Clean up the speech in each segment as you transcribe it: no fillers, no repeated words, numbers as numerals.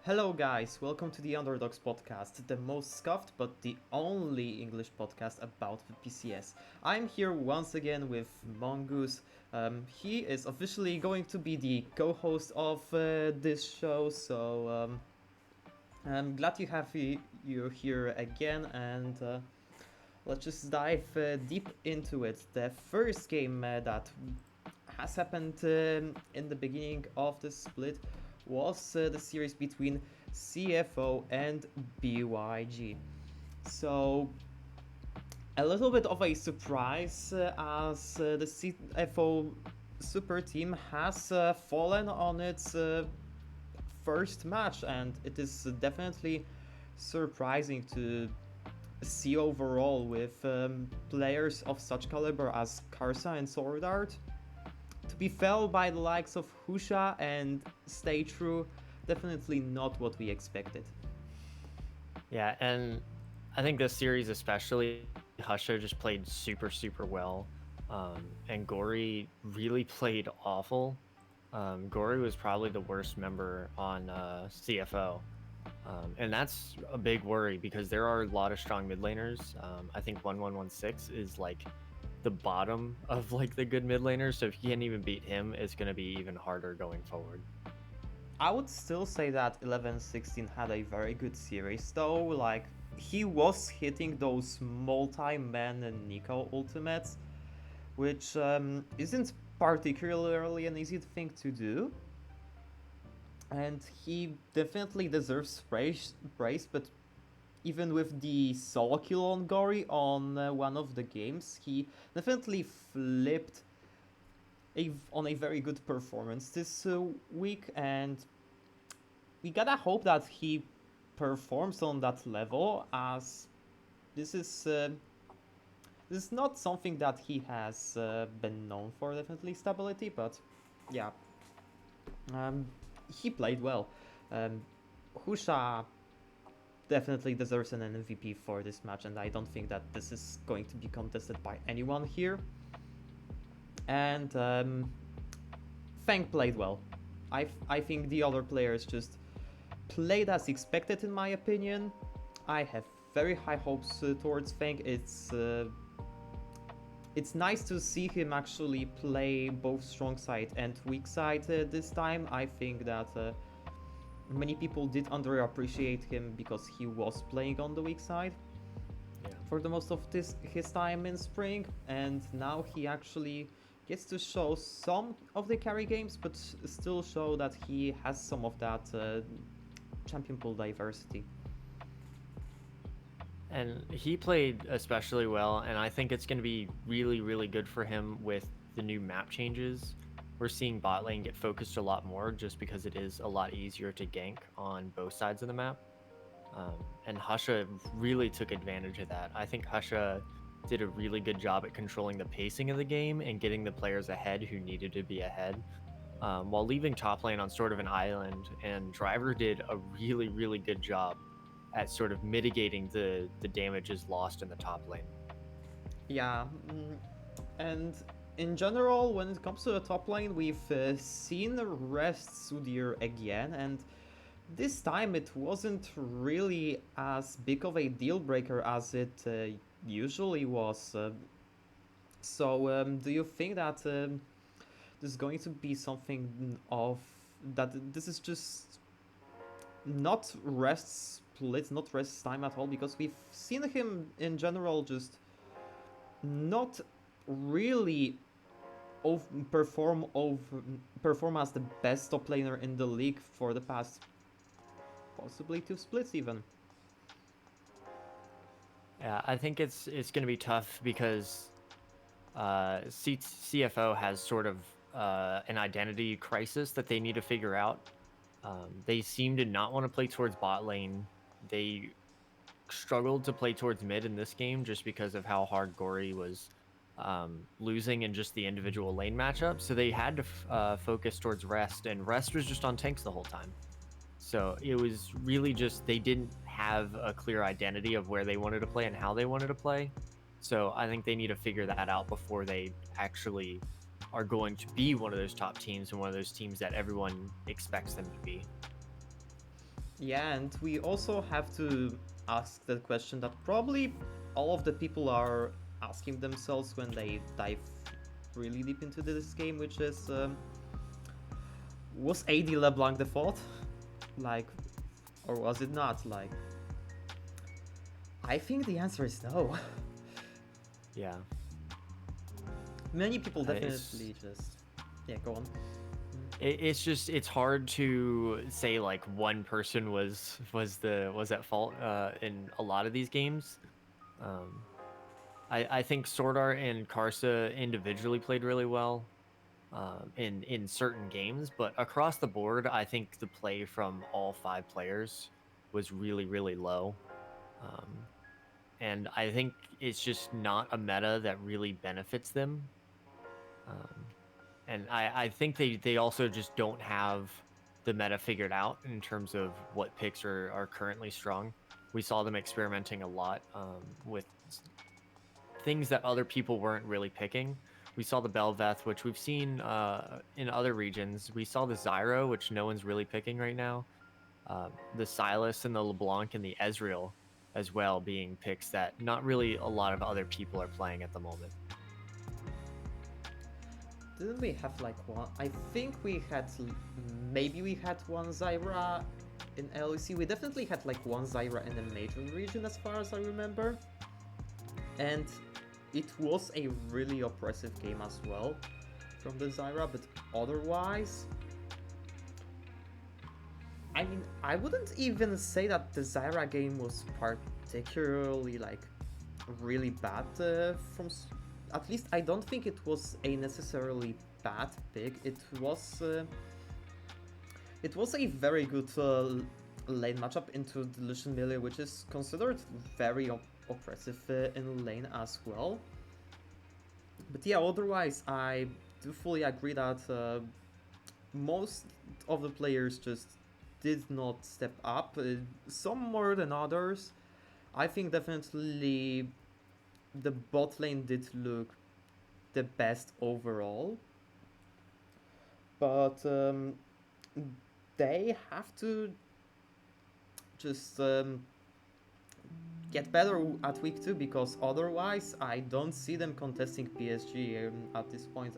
Hello, guys, welcome to the Underdogs Podcast, the most scuffed but the only English podcast about the PCS. I'm here once again with Mongoose. He is officially going to be the co host of this show, so I'm glad to have you here again, and let's just dive deep into it. The first game that has happened in the beginning of the split was the series between CFO and BYG. So, a little bit of a surprise as the CFO super team has fallen on its first match, and it is definitely surprising to see overall with players of such caliber as Karsa and Sword Art to be felled by the likes of Husha and Stay True. Definitely not what we expected. Yeah, and I think this series especially, Husha just played super well, and Gory really played awful. Gory was probably the worst member on CFO, and that's a big worry because there are a lot of strong mid laners. I think 1116 is like the bottom of like the good mid laners, so if you can't even beat him, it's going to be even harder going forward. I would still say that 1116 had a very good series though, like he was hitting those multi-man and Nico ultimates, which isn't particularly an easy thing to do. And he definitely deserves praise, but even with the solo kill on Gory on one of the games, he definitely flipped on a very good performance this week, and we gotta hope that he performs on that level, as this is uh, this is not something that he has been known for. Definitely stability, but yeah, um, he played well. Um, Husha definitely deserves an MVP for this match, and I don't think that this is going to be contested by anyone here. And Fang played well. I think the other players just played as expected, in my opinion. I have very high hopes towards Fang. It's nice to see him actually play both strong side and weak side this time. I think that many people did underappreciate him because he was playing on the weak side for the most of his time in spring, and now he actually gets to show some of the carry games, but still show that he has some of that champion pool diversity. And he played especially well, and I think it's going to be really good for him with the new map changes. We're seeing bot lane get focused a lot more just because it is a lot easier to gank on both sides of the map. And Husha really took advantage of that. I think Husha did a really good job at controlling the pacing of the game and getting the players ahead who needed to be ahead, while leaving top lane on sort of an island. And Driver did a really good job at sort of mitigating the damages lost in the top lane. Yeah, and in general, when it comes to the top lane, we've seen Rest Sudhir again, and this time it wasn't really as big of a deal breaker as it usually was. Do you think that this is going to be something of that? This is just not Rest split, not Rest time at all, because we've seen him in general just not really perform as the best top laner in the league for the past possibly two splits even. Yeah, I think it's going to be tough because CFO has sort of an identity crisis that they need to figure out. They seem to not want to play towards bot lane. They struggled to play towards mid in this game just because of how hard Gory was losing in just the individual lane matchup. So they had to focus towards Rest, and Rest was just on tanks the whole time. So it was really just they didn't have a clear identity of where they wanted to play and how they wanted to play. So I think they need to figure that out before they actually are going to be one of those top teams and one of those teams that everyone expects them to be. Yeah, and we also have to ask the question that probably all of the people are asking themselves when they dive really deep into this game, which is was AD LeBlanc the fault? Like, or was it not? Like, I think the answer is no. Yeah. Many people It's definitely just. Yeah, go on. it's just it's hard to say like one person was at fault in a lot of these games. Um, I think Sword Art and Karsa individually played really well in certain games, but across the board, I think the play from all five players was really really low. Um, and I think it's just not a meta that really benefits them. Um, and I think they also just don't have the meta figured out in terms of what picks are currently strong. We saw them experimenting a lot with things that other people weren't really picking. We saw the Belveth, which we've seen in other regions. We saw the Zyro, which no one's really picking right now. The Silas and the LeBlanc and the Ezreal as well being picks that not really a lot of other people are playing at the moment. Didn't we have like one? I think we had. Maybe we had one Zyra in LEC. We definitely had like one Zyra in the major region, as far as I remember. And it was a really oppressive game as well from the Zyra, but otherwise, I mean, I wouldn't even say that the Zyra game was particularly like really bad at least I don't think it was a necessarily bad pick. It was a very good lane matchup into the Lucian melee, which is considered very oppressive in lane as well. But yeah, otherwise I do fully agree that most of the players just did not step up. Some more than others. I think definitely the bot lane did look the best overall, but they have to just get better at week 2, because otherwise I don't see them contesting PSG at this point.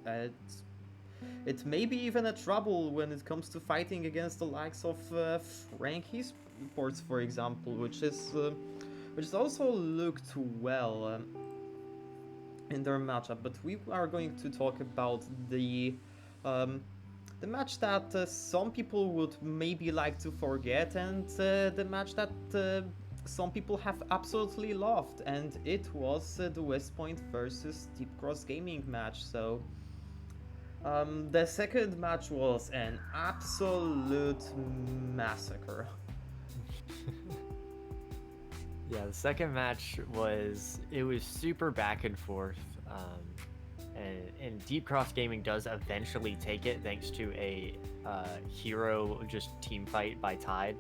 It may be even a trouble when it comes to fighting against the likes of Frankie Sports, for example, which has also looked well in their matchup. But we are going to talk about um, the match that some people would maybe like to forget, and the match that some people have absolutely loved, and it was the West Point versus Deep Cross Gaming match. So the second match was an absolute massacre. Yeah, the second match was super back and forth, and Deep Cross Gaming does eventually take it thanks to a hero just team fight by Tide,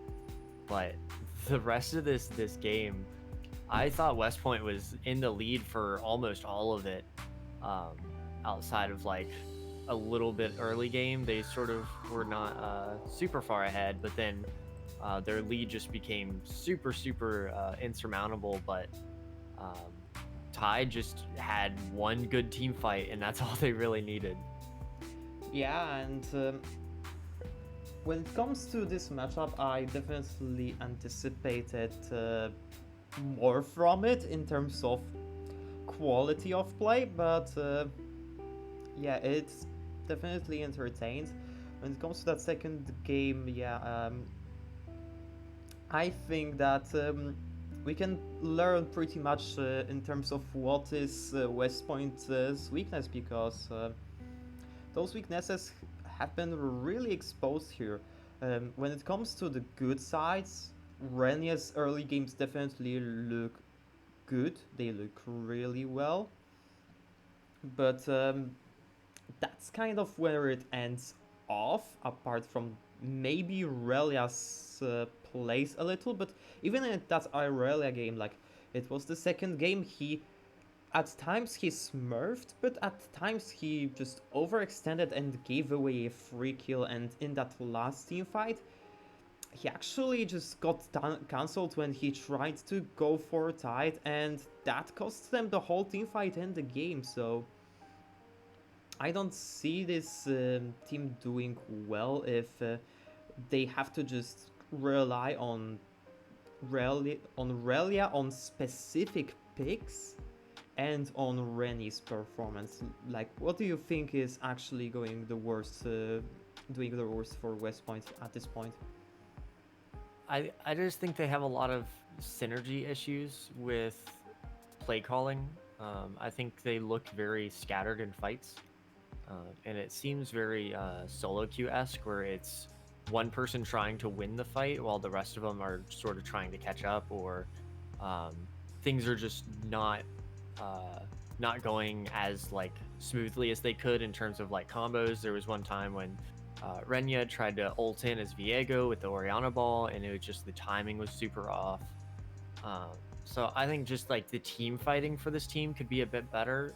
but the rest of this game, I thought West Point was in the lead for almost all of it, um, outside of like a little bit early game. They sort of were not super far ahead, but then their lead just became super insurmountable. But um, Tide just had one good team fight, and that's all they really needed. Yeah, and when it comes to this matchup, I definitely anticipated more from it in terms of quality of play, but yeah, it's definitely entertained. When it comes to that second game, yeah, I think that we can learn pretty much in terms of what is West Point's weakness, because those weaknesses have been really exposed here. When it comes to the good sides, Renya's early games definitely look good. They look really well. But that's kind of where it ends off, apart from maybe Relia's plays a little. But even in that Irelia game, like, it was the second game, at times he smurfed, but at times he just overextended and gave away a free kill. And in that last team fight, he actually just got cancelled when he tried to go for tide, and that cost them the whole team fight and the game. So I don't see this team doing well if they have to just rely on Relia on specific picks and on Rennie's performance. Like, what do you think is actually going the worst, doing the worst for West Point at this point? I just think they have a lot of synergy issues with play calling. I think they look very scattered in fights, and it seems very solo queue esque, where it's one person trying to win the fight while the rest of them are sort of trying to catch up, or um, things are just uh, not going as like smoothly as they could in terms of like combos. There was one time when Renya tried to ult in as Viego with the Oriana ball, and it was just the timing was super off. Um, so I think just like the team fighting for this team could be a bit better.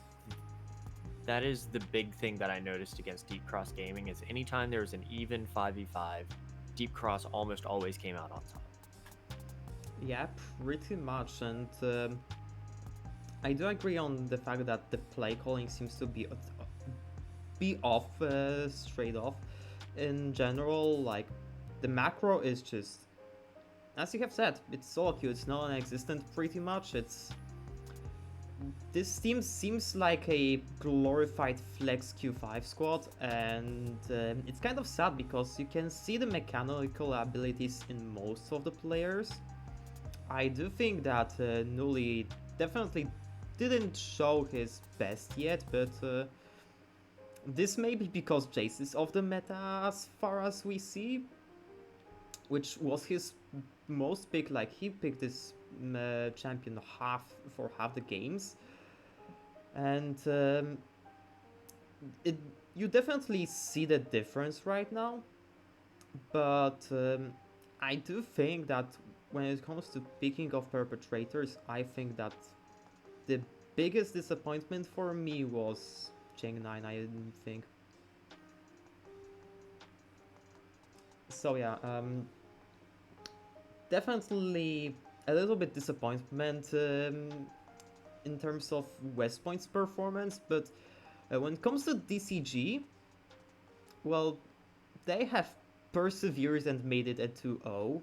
That is the big thing that I noticed against Deep Cross Gaming is anytime there was an even 5v5, Deep Cross almost always came out on top. Yeah, pretty much. And I do agree on the fact that the play calling seems to be off straight off. In general, like the macro is just, as you have said, it's solo queue. It's non-existent pretty much. This team seems like a glorified flex Q5 squad, and it's kind of sad because you can see the mechanical abilities in most of the players. I do think that Nuli definitely didn't show his best yet, but this may be because Jace is off the meta as far as we see, which was his most pick. Like, he picked this champion for half the games, and you definitely see the difference right now. But I do think that when it comes to picking of perpetrators, I think that the biggest disappointment for me was Cheng9, I think. So yeah, definitely a little bit disappointment in terms of West Point's performance, but when it comes to DCG, well, they have persevered and made it at 2-0.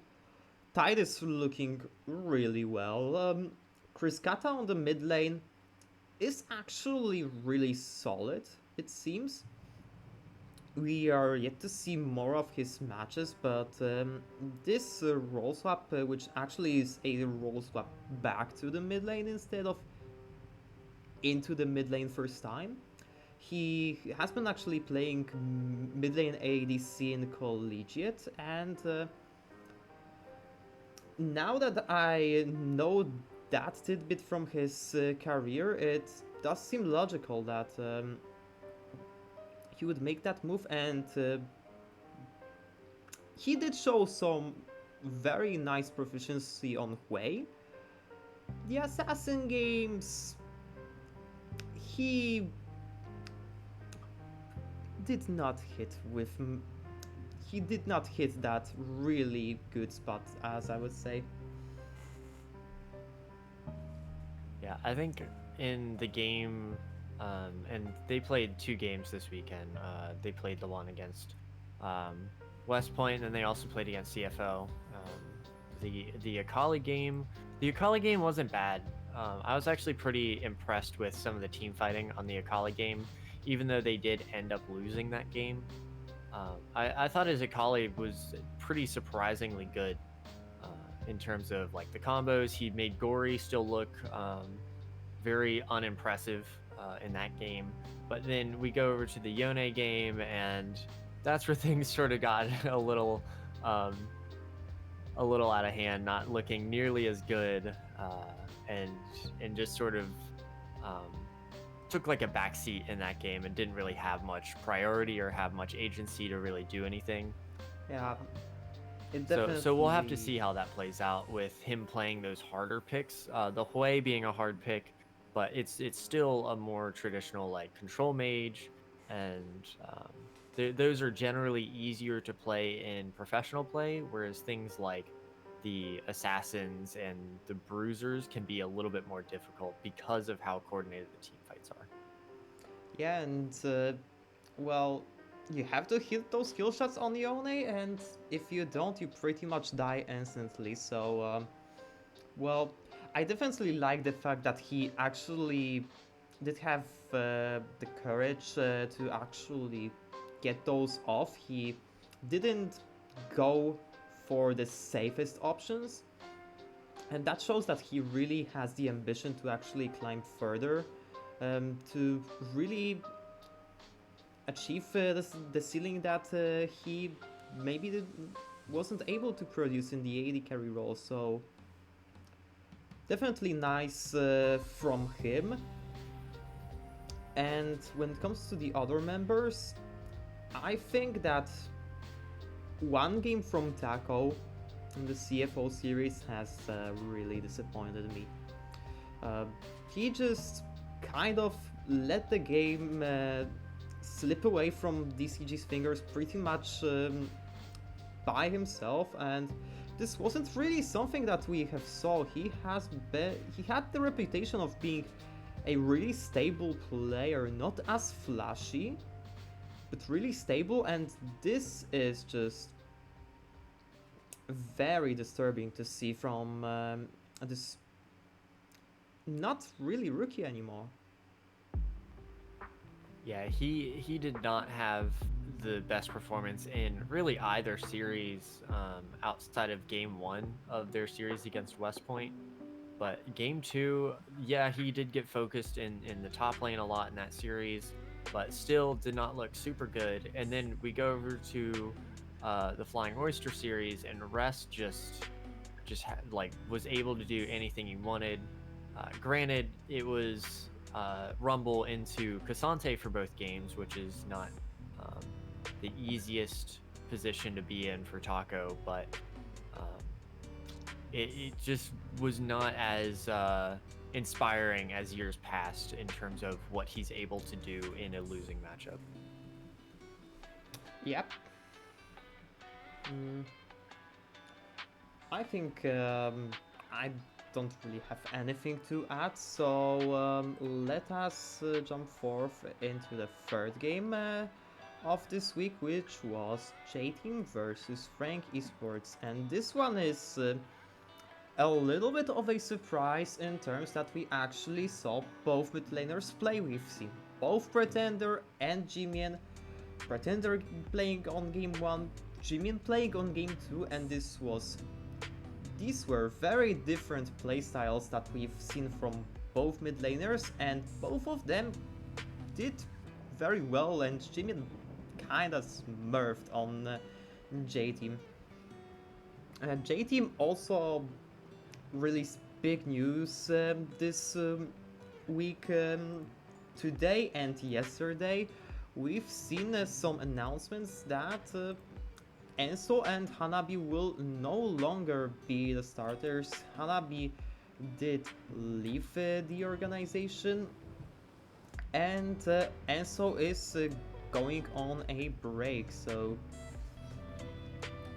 Tide is looking really well. Chris Kata on the mid lane is actually really solid, it seems. We are yet to see more of his matches, but this role swap, which actually is a role swap back to the mid lane instead of into the mid lane first time, he has been actually playing mid lane ADC in Collegiate, and now that I know that tidbit from his career, it does seem logical that he would make that move, and he did show some very nice proficiency on Hui. The Assassin games, he did not hit with. He did not hit that really good spot, as I would say. Yeah, I think in the game, and they played 2 games this weekend. They played the one against West Point, and then they also played against CFO. The Akali game wasn't bad. I was actually pretty impressed with some of the team fighting on the Akali game, even though they did end up losing that game. I thought his Akali was pretty surprisingly good in terms of like the combos. He made Gory still look very unimpressive in that game. But then we go over to the Yone game, and that's where things sort of got a little out of hand, not looking nearly as good, and just sort of took like a backseat in that game and didn't really have much priority or have much agency to really do anything. Yeah, so we'll have to see how that plays out with him playing those harder picks. The Hui being a hard pick, but it's still a more traditional like control mage, and those are generally easier to play in professional play, whereas things like the assassins and the bruisers can be a little bit more difficult because of how coordinated the team fights are. Yeah, and well, you have to hit those kill shots on Yone, and if you don't, you pretty much die instantly. So, well, I definitely like the fact that he actually did have the courage to actually get those off. He didn't go for the safest options, and that shows that he really has the ambition to actually climb further, to really achieve the ceiling that he maybe wasn't able to produce in the AD carry role. So definitely nice from him. And when it comes to the other members, I think that one game from Taco in the CFO series has really disappointed me. Uh, he just kind of let the game slip away from DCG's fingers pretty much by himself, and this wasn't really something that we have saw. He had the reputation of being a really stable player, not as flashy, but really stable, and this is just very disturbing to see from this not really rookie anymore. Yeah, he did not have the best performance in really either series outside of game 1 of their series against West Point. But game 2, yeah, he did get focused in the top lane a lot in that series, but still did not look super good. And then we go over to the Flying Oyster series, and Rest just was able to do anything he wanted. Granted, it was Rumble into Cassante for both games, which is not the easiest position to be in for Taco, but it just was not as inspiring as years past in terms of what he's able to do in a losing matchup. Yep. I think I don't really have anything to add, so let us jump forth into the third game of this week, which was J-Team versus Frank Esports, and this one is a little bit of a surprise in terms that we actually saw both mid laners play. We've seen both Pretender and Jimian. Pretender playing on game 1, Jimian playing on game 2, and these were very different playstyles that we've seen from both mid laners, and both of them did very well, and Jimian kinda smurfed on J-Team. J-Team also released big news this week. Today and yesterday we've seen some announcements that Enso and Hanabi will no longer be the starters. Hanabi did leave the organization, and Enso is going on a break. So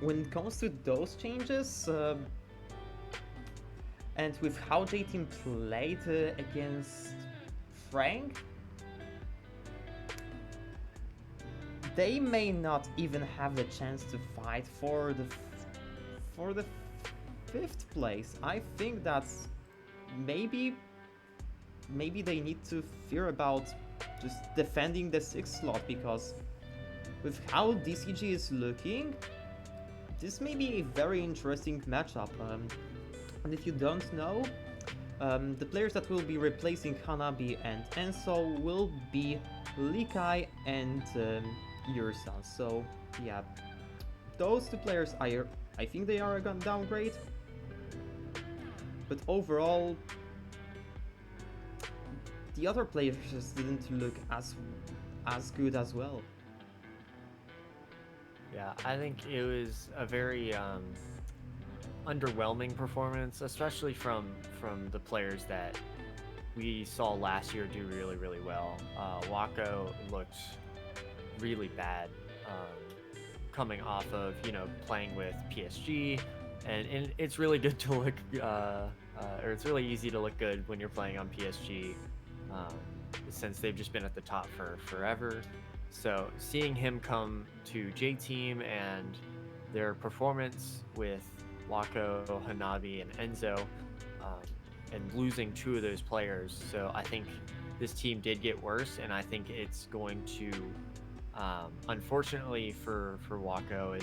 when it comes to those changes, and with how J-Team played against Frank, they may not even have the chance to fight for the 5th place. I think that's maybe they need to fear about just defending the 6th slot, because with how DCG is looking, this may be a very interesting matchup. And if you don't know, the players that will be replacing Hanabi and Enso will be Likai and Yursan. So yeah, those two players, I think they are gonna downgrade. But overall, the other players just didn't look as good as well. Yeah, I think it was a very underwhelming performance, especially from the players that we saw last year do really, really well. Wako looked really bad coming off of playing with PSG, and it's really good to look or it's really easy to look good when you're playing on PSG, um, since they've just been at the top for forever. So seeing him come to J Team and their performance with Wako, Hanabi, and Enzo, um, and losing two of those players, so I think this team did get worse, and I think it's going to, unfortunately for Wako and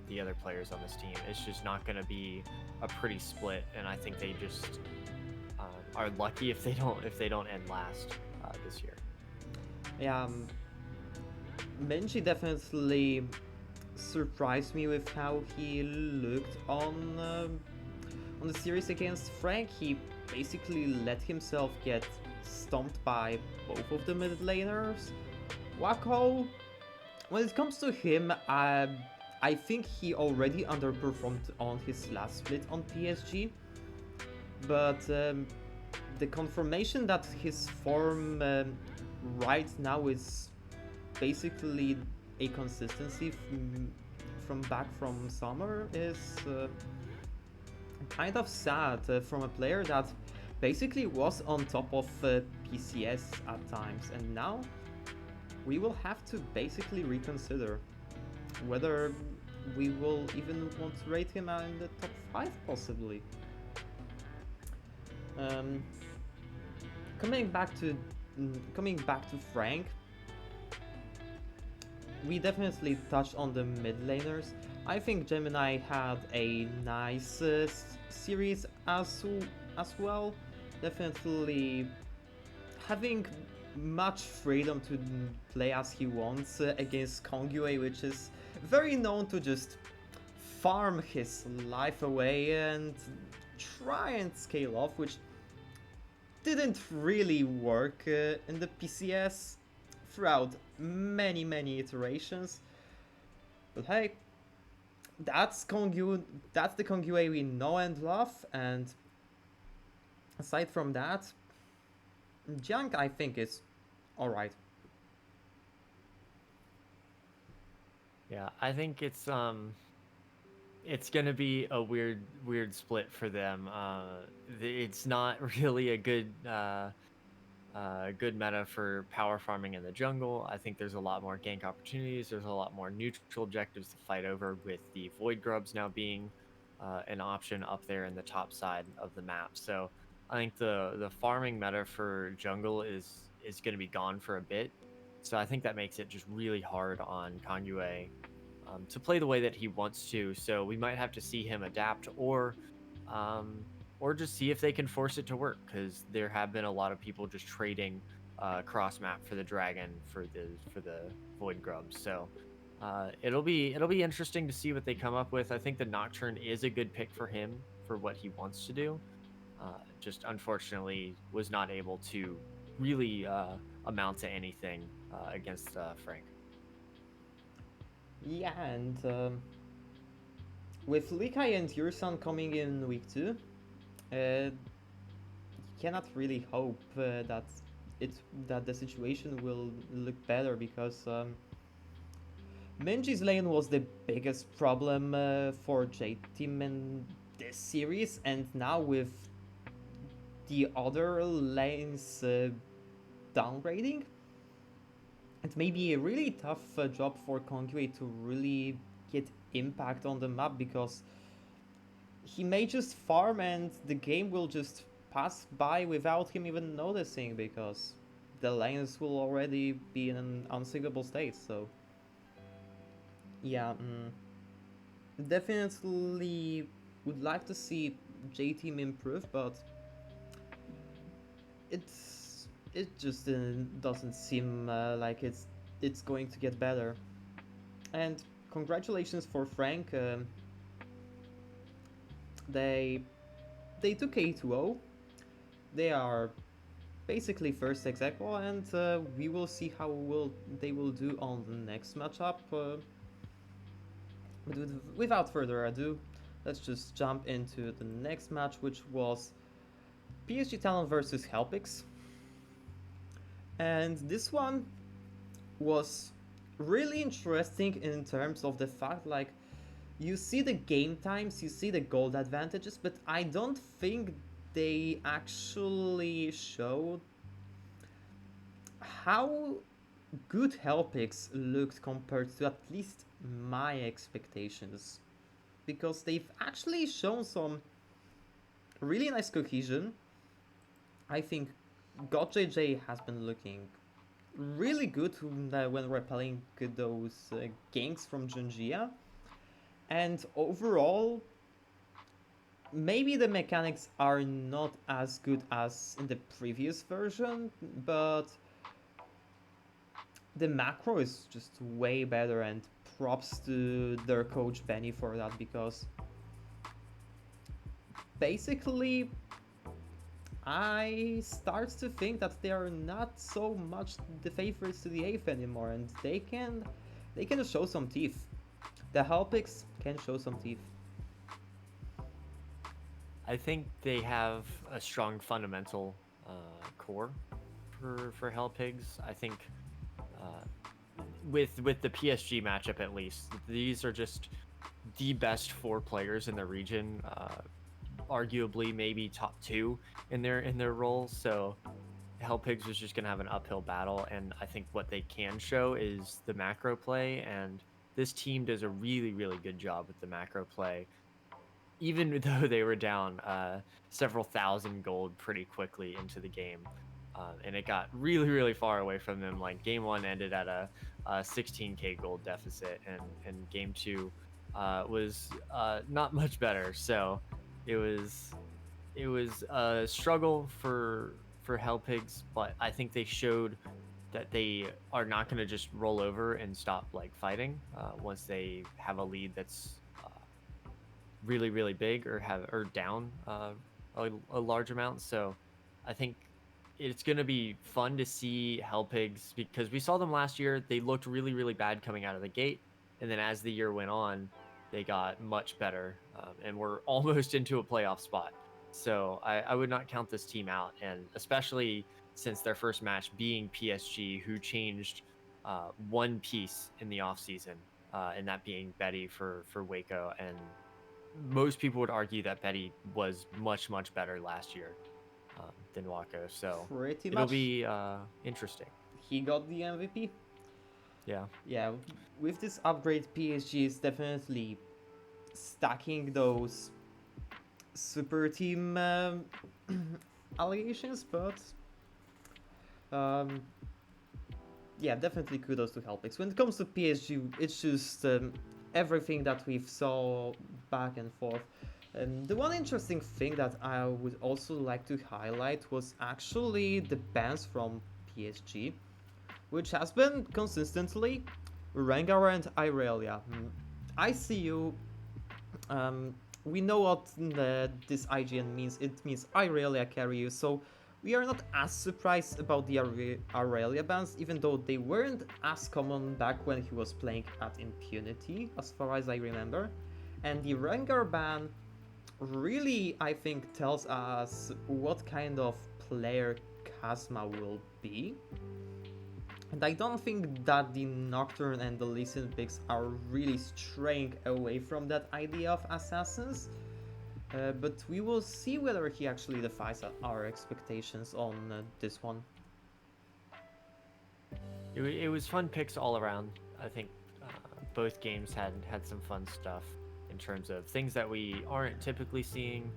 the other players on this team, it's just not going to be a pretty split, and I think they just are lucky if they don't end last this year. Yeah, Menji definitely surprised me with how he looked on the series against Frank. He basically let himself get stomped by both of the mid laners. Wako, when it comes to him, I think he already underperformed on his last split on PSG, but the confirmation that his form right now is basically a consistency from back from summer is kind of sad from a player that basically was on top of PCS at times, and now we will have to basically reconsider whether we will even want to rate him in the top 5 possibly. Um, coming back to Frank, we definitely touched on the mid laners. I think Gemini had a nice series as well. Definitely having much freedom to play as he wants against Kongyue, which is very known to just farm his life away and try and scale off, which didn't really work in the PCS throughout many iterations. But hey, that's the Kongyue we know and love, and aside from that, Jiang I think is alright. Yeah, I think it's gonna be a weird split for them. It's not really a good meta for power farming in the jungle. I think there's a lot more gank opportunities. There's a lot more neutral objectives to fight over, with the void grubs now being an option up there in the top side of the map. So I think the farming meta for jungle is going to be gone for a bit. So I think that makes it just really hard on Kongyue to play the way that he wants to. So we might have to see him adapt, or just see if they can force it to work, because there have been a lot of people just trading cross map for the dragon for the void grubs. So it'll be interesting to see what they come up with. I think the Nocturne is a good pick for him for what he wants to do. Just unfortunately was not able to really amount to anything against Frank. Yeah, and with Likai and Yursan coming in week 2, you cannot really hope that the situation will look better, because Minji's lane was the biggest problem for J Team in this series, and now with the other lanes downgrading, it may be a really tough job for Kongyue to really get impact on the map, because he may just farm and the game will just pass by without him even noticing, because the lanes will already be in an unsingable state. So yeah, definitely would like to see J Team improve, but it just doesn't seem like it's going to get better. And congratulations for Frank. They took A2-0. They are basically first ex aequo, and we will see how they will do on the next matchup. But without further ado, let's just jump into the next match, which was PSG Talon versus Helpix. And this one was really interesting in terms of the fact, like, you see the game times, you see the gold advantages, but I don't think they actually showed how good Helpix looked compared to at least my expectations. Because they've actually shown some really nice cohesion. I think God JJ has been looking really good when repelling those ganks from Junjia. And overall, maybe the mechanics are not as good as in the previous version, but the macro is just way better, and props to their coach Benny for that, because basically I start to think that they are not so much the favorites to the 8th anymore, and they can show some teeth. The Helpix can show some teeth. I think they have a strong fundamental core for Hell Pigs. I think uh, with the PSG matchup at least, these are just the best 4 players in the region. Arguably, maybe top 2 in their roles. So Hell Pigs was just gonna have an uphill battle, and I think what they can show is the macro play, and this team does a really really good job with the macro play even though they were down several thousand gold pretty quickly into the game. And it got really, really far away from them. Like game 1 ended at a 16k gold deficit, and game 2 was not much better. So it was a struggle for Hell Pigs, but I think they showed that they are not going to just roll over and stop like fighting once they have a lead that's really really big or have or down a large amount. So I think it's going to be fun to see Hell Pigs, because we saw them last year. They looked really really bad coming out of the gate, and then as the year went on, they got much better, and were almost into a playoff spot. So I would not count this team out, and especially since their first match being PSG, who changed one piece in the offseason, and that being Betty for Waco. And most people would argue that Betty was much much better last year than Waco. So Pretty it'll much, be interesting. he got the MVP. Yeah. Yeah, with this upgrade, PSG is definitely stacking those super team allegations, but um, yeah, definitely kudos to Helpix. When it comes to PSG, it's just everything that we've saw back and forth. The one interesting thing that I would also like to highlight was actually the bans from PSG, which has been consistently Rengar and Irelia. I see you. Um, we know what this IGN means. It means Irelia carry you, so we are not as surprised about the Irelia bans, even though they weren't as common back when he was playing at Impunity, as far as I remember. And the Rengar ban really, I think, tells us what kind of player Kazma will be. And I don't think that the Nocturne and the Lee Sin picks are really straying away from that idea of assassins. But we will see whether he actually defies our expectations on this one. It was fun picks all around. I think both games had some fun stuff in terms of things that we aren't typically seeing.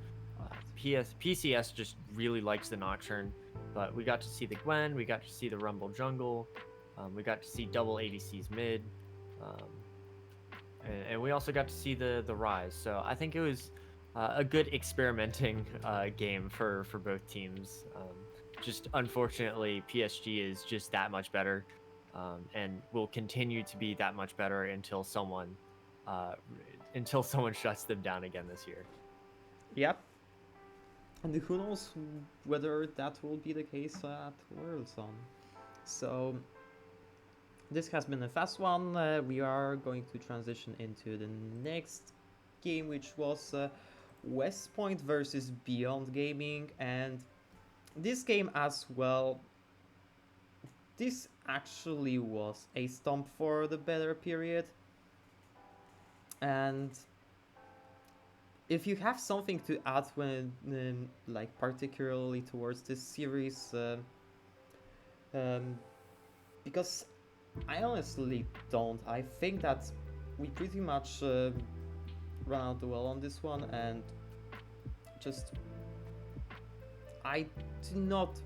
PCS just really likes the Nocturne, but we got to see the Gwen, we got to see the Rumble Jungle, we got to see double ADCs mid, um, and we also got to see the Rise. So I think it was a good experimenting game for both teams. Just unfortunately, PSG is just that much better, and will continue to be that much better uh, until someone shuts them down again this year. Yep. And who knows whether that will be the case at Worldson. So this has been a fast one. We are going to transition into the next game, which was West Point versus Beyond Gaming. And this game as well this actually was a stomp for the better period. And if you have something to add when, like particularly towards this series, um, because I honestly don't. I think that we pretty much run out the well on this one, and just I do not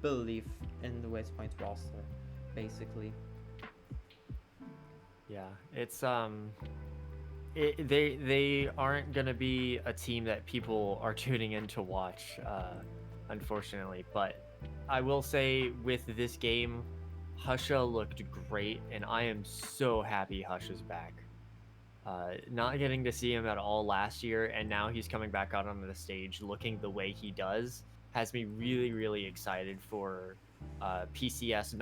believe in the West Point roster, basically. Yeah, it's they aren't gonna be a team that people are tuning in to watch, unfortunately. But I will say with this game, Husha looked great, and I am so happy Husha's back. Not getting to see him at all last year, and now he's coming back out on the stage looking the way he does, has me really, really excited for PCS,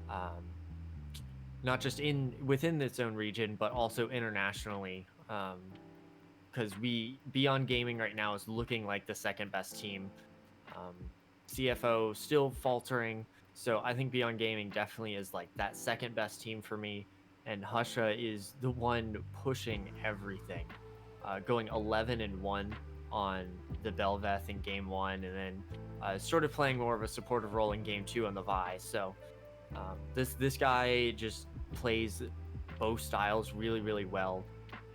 um, not just in within its own region, but also internationally. Because we Beyond Gaming right now is looking like the second best team. Um, CFO still faltering, so I think Beyond Gaming definitely is like that second best team for me, and Husha is the one pushing everything, going 11-1 on the Belveth in game one, and then sort of playing more of a supportive role in game two on the Vi. So this guy just plays both styles really, really well,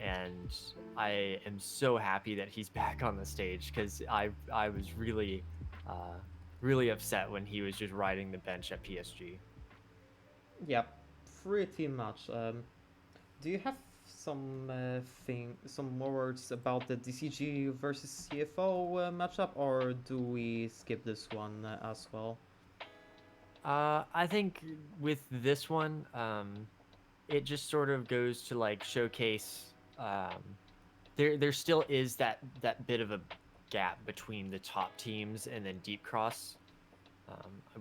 and I am so happy that he's back on the stage because I was really uh, really upset when he was just riding the bench at PSG. Yeah, pretty much. Do you have some more words about the DCG versus CFO matchup, or do we skip this one as well? I think with this one, it just sort of goes to like showcase there still is that bit of a gap between the top teams and then Deep Cross.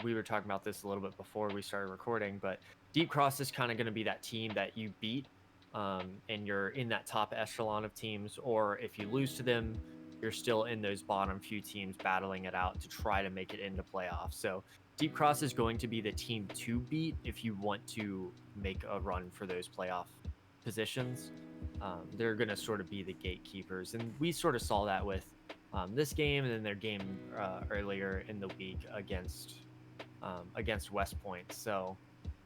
We were talking about this a little bit before we started recording, but Deep Cross is kind of going to be that team that you beat, and you're in that top echelon of teams, or if you lose to them, you're still in those bottom few teams battling it out to try to make it into playoffs. So Deep Cross is going to be the team to beat if you want to make a run for those playoff positions. They're going to sort of be the gatekeepers, and we sort of saw that with this game and then their game earlier in the week against West Point. So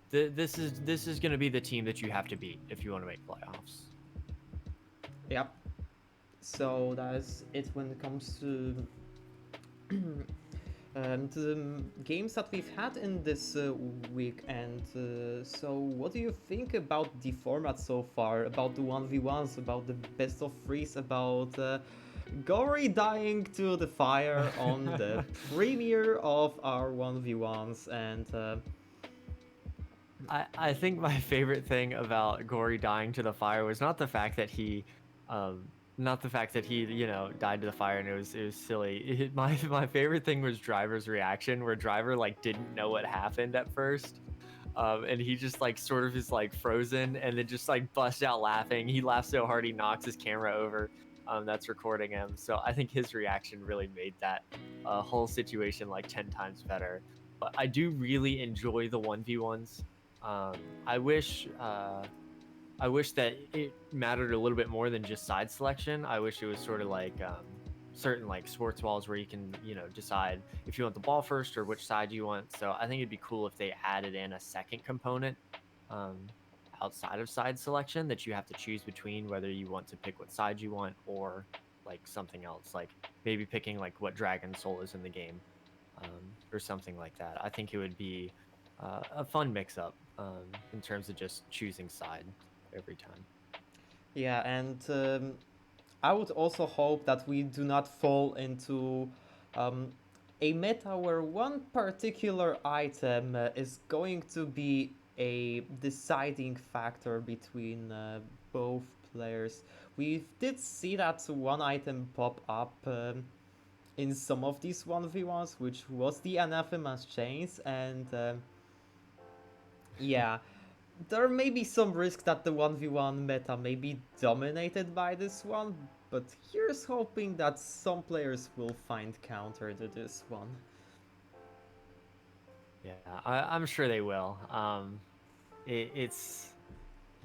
this is going to be the team that you have to beat if you want to make playoffs. Yep. So that's it when it comes to the games that we've had in this week. And so, what do you think about the format so far? About the 1v1s, about the best of threes, about Gory dying to the fire on the premiere of our 1v1s, and I think my favorite thing about Gory dying to the fire was not the fact that he died to the fire and it was silly. My favorite thing was Driver's reaction, where Driver like didn't know what happened at first, and he just like sort of is like frozen and then just like busts out laughing. He laughs so hard he knocks his camera over. That's recording him. So I think his reaction really made that whole situation like 10 times better. But I do really enjoy the 1v1s. Um, I wish I wish that it mattered a little bit more than just side selection. I wish it was sort of like certain like sports balls where you can decide if you want the ball first or which side you want. So I think it'd be cool if they added in a second component um, outside of side selection that you have to choose between whether you want to pick what side you want or like something else, like maybe picking like what Dragon Soul is in the game, or something like that. I think it would be a fun mix-up in terms of just choosing side every time. yeah, and I would also hope that we do not fall into um, a meta where one particular item is going to be a deciding factor between both players. We did see that one item pop up in some of these 1v1s, which was the Anathema's Chains, and yeah, there may be some risk that the 1v1 meta may be dominated by this one, but here's hoping that some players will find counter to this one. Yeah, I'm sure they will. It, it's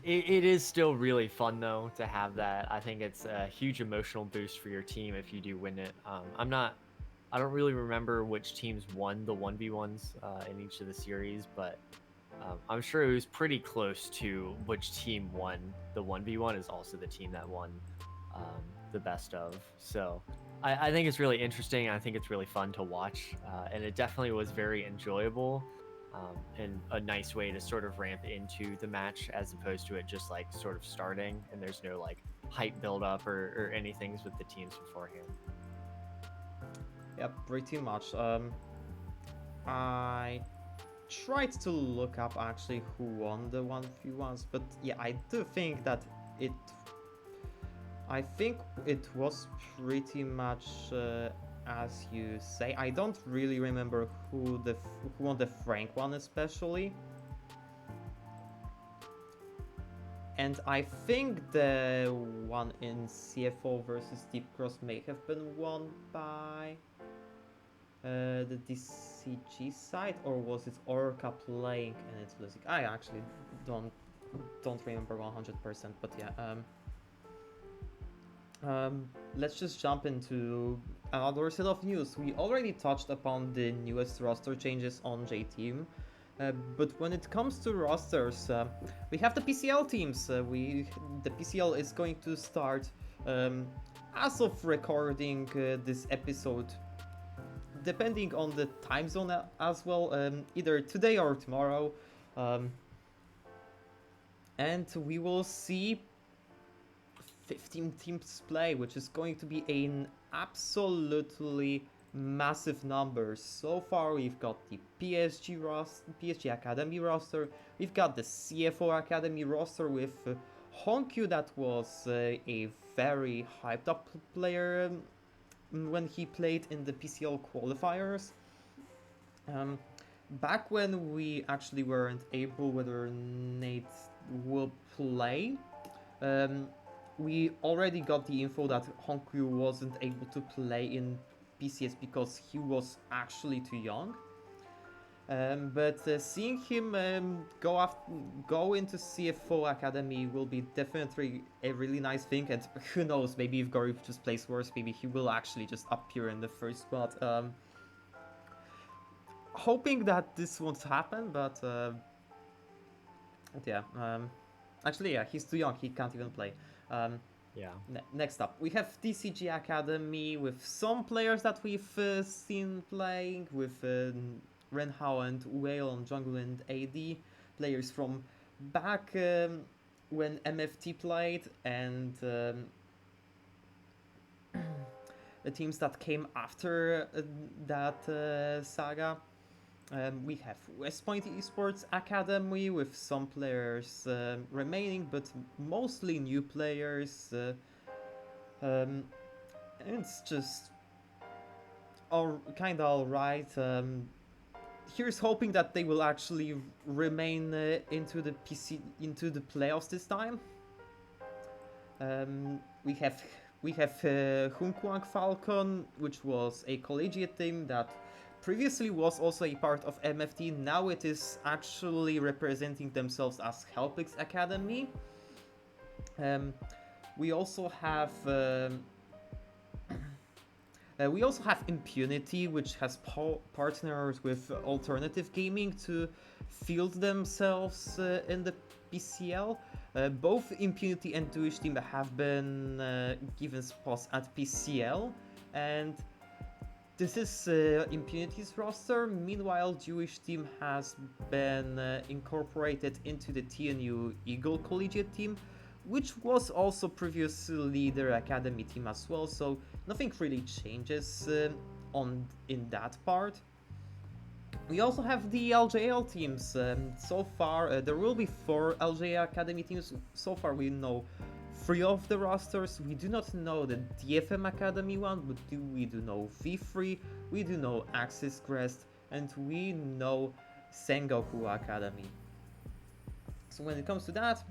it is still really fun though to have that. I think it's a huge emotional boost for your team if you do win it. I don't really remember which teams won the 1v1s in each of the series, but I'm sure it was pretty close to which team won the 1v1 is also the team that won the best of. So I think it's really interesting. I think it's really fun to watch, and it definitely was very enjoyable and a nice way to sort of ramp into the match as opposed to it just like sort of starting and there's no like hype build up or anything with the teams beforehand. Yeah, pretty much. I tried to look up actually who won the 1v1s, but yeah, I do think that it I think it was pretty much as you say. I don't really remember who won the Frank one especially. And I think the one in CFO versus Deep Cross may have been won by the DCG side, or was it Orca playing and it's losing? I actually don't remember 100%, but yeah. Let's just jump into another set of news. We already touched upon the newest roster changes on J-Team, but when it comes to rosters, we have the PCL teams. The PCL is going to start as of recording this episode, depending on the time zone as well, either today or tomorrow, and we will see 15 teams play, which is going to be an absolutely massive number. So far, we've got the PSG Academy roster, we've got the CFO Academy roster with Honkyu, that was a very hyped up player when he played in the PCL qualifiers. Back when we actually weren't able whether Nate will play, we already got the info that Honkyu wasn't able to play in PCS because he was actually too young. But seeing him go into CFO Academy will be definitely a really nice thing, and who knows, maybe if Gorif just plays worse, maybe he will actually just appear in the first spot. Hoping that this won't happen, but yeah. Actually, yeah, he's too young, he can't even play. Yeah. Next up, we have TCG Academy with some players that we've seen playing, with Renhao and Whale on jungle and AD, players from back when MFT played, and the teams that came after that saga. We have West Point Esports Academy with some players remaining, but mostly new players. It's just kinda alright. Here's hoping that they will actually remain into the playoffs this time. We have Hunkwang Falcon, which was a collegiate team that previously was also a part of MFT. Now it is actually representing themselves as Helpix Academy. We also have Impunity, which has partnered with Alternative Gaming to field themselves in the PCL. Both Impunity and Jewish Team have been given spots at PCL, and this is Impunity's roster. Meanwhile, Jewish Team has been incorporated into the TNU Eagle Collegiate Team, which was also previously their academy team as well, so nothing really changes in that part. We also have the LJL teams. So far, there will be 4 LJL Academy teams. So far, we know 3 of the rosters. We do not know the DFM Academy one, but we do know V3, we do know Axis Crest, and we know Sengoku Academy. So when it comes to that,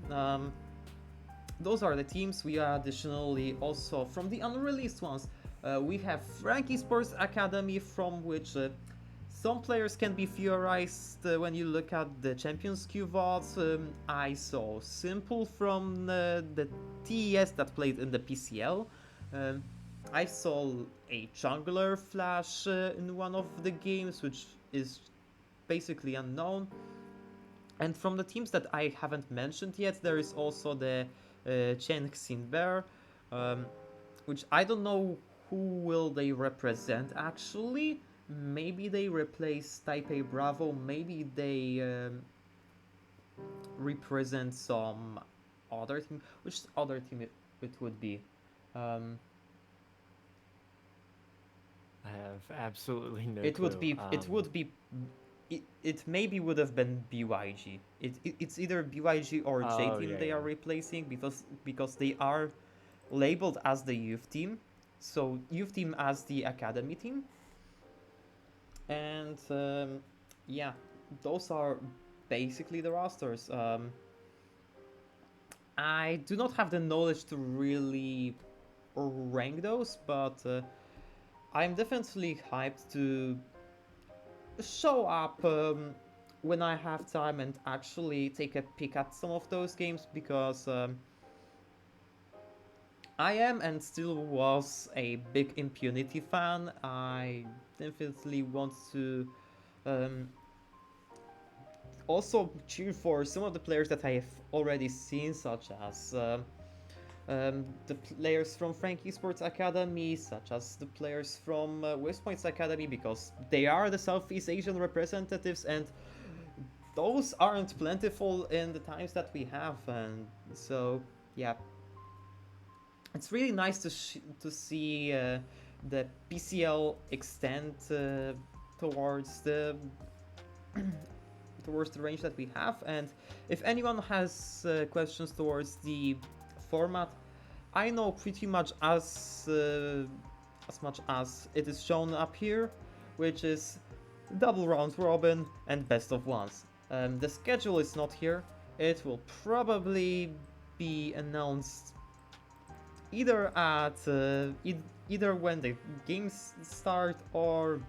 those are the teams. We are additionally also from the unreleased ones. We have Frankie Sports Academy, from which some players can be theorized when you look at the Champions Queue votes. I saw Simple from the TES that played in the PCL. Um, I saw a jungler flash in one of the games, which is basically unknown. And from the teams that I haven't mentioned yet, there is also the Chen Xinber, um, which I don't know who will they represent actually. Maybe they replace Taipei Bravo. Maybe they represent some other team. Which other team it would be? Um, I have absolutely no it would clue. be. It would be. It maybe would have been BYG. It's either BYG or J Oh Team yeah, they are yeah. replacing because they are labeled as the youth team. So youth team as the academy team, and yeah, those are basically the rosters. I do not have the knowledge to really rank those, but I'm definitely hyped to show up when I have time and actually take a peek at some of those games because I am and still was a big Impunity fan. I definitely want to um, also cheer for some of the players that I have already seen, such as the players from Frankie Sports Academy, such as the players from West Point's Academy, because they are the Southeast Asian representatives, and those aren't plentiful in the times that we have. And so, yeah, it's really nice to see the PCL extend towards the towards the range that we have. And if anyone has questions towards the format, I know pretty much as much as it is shown up here, which is double round robin and best of ones. The schedule is not here. It will probably be announced either at either when the games start or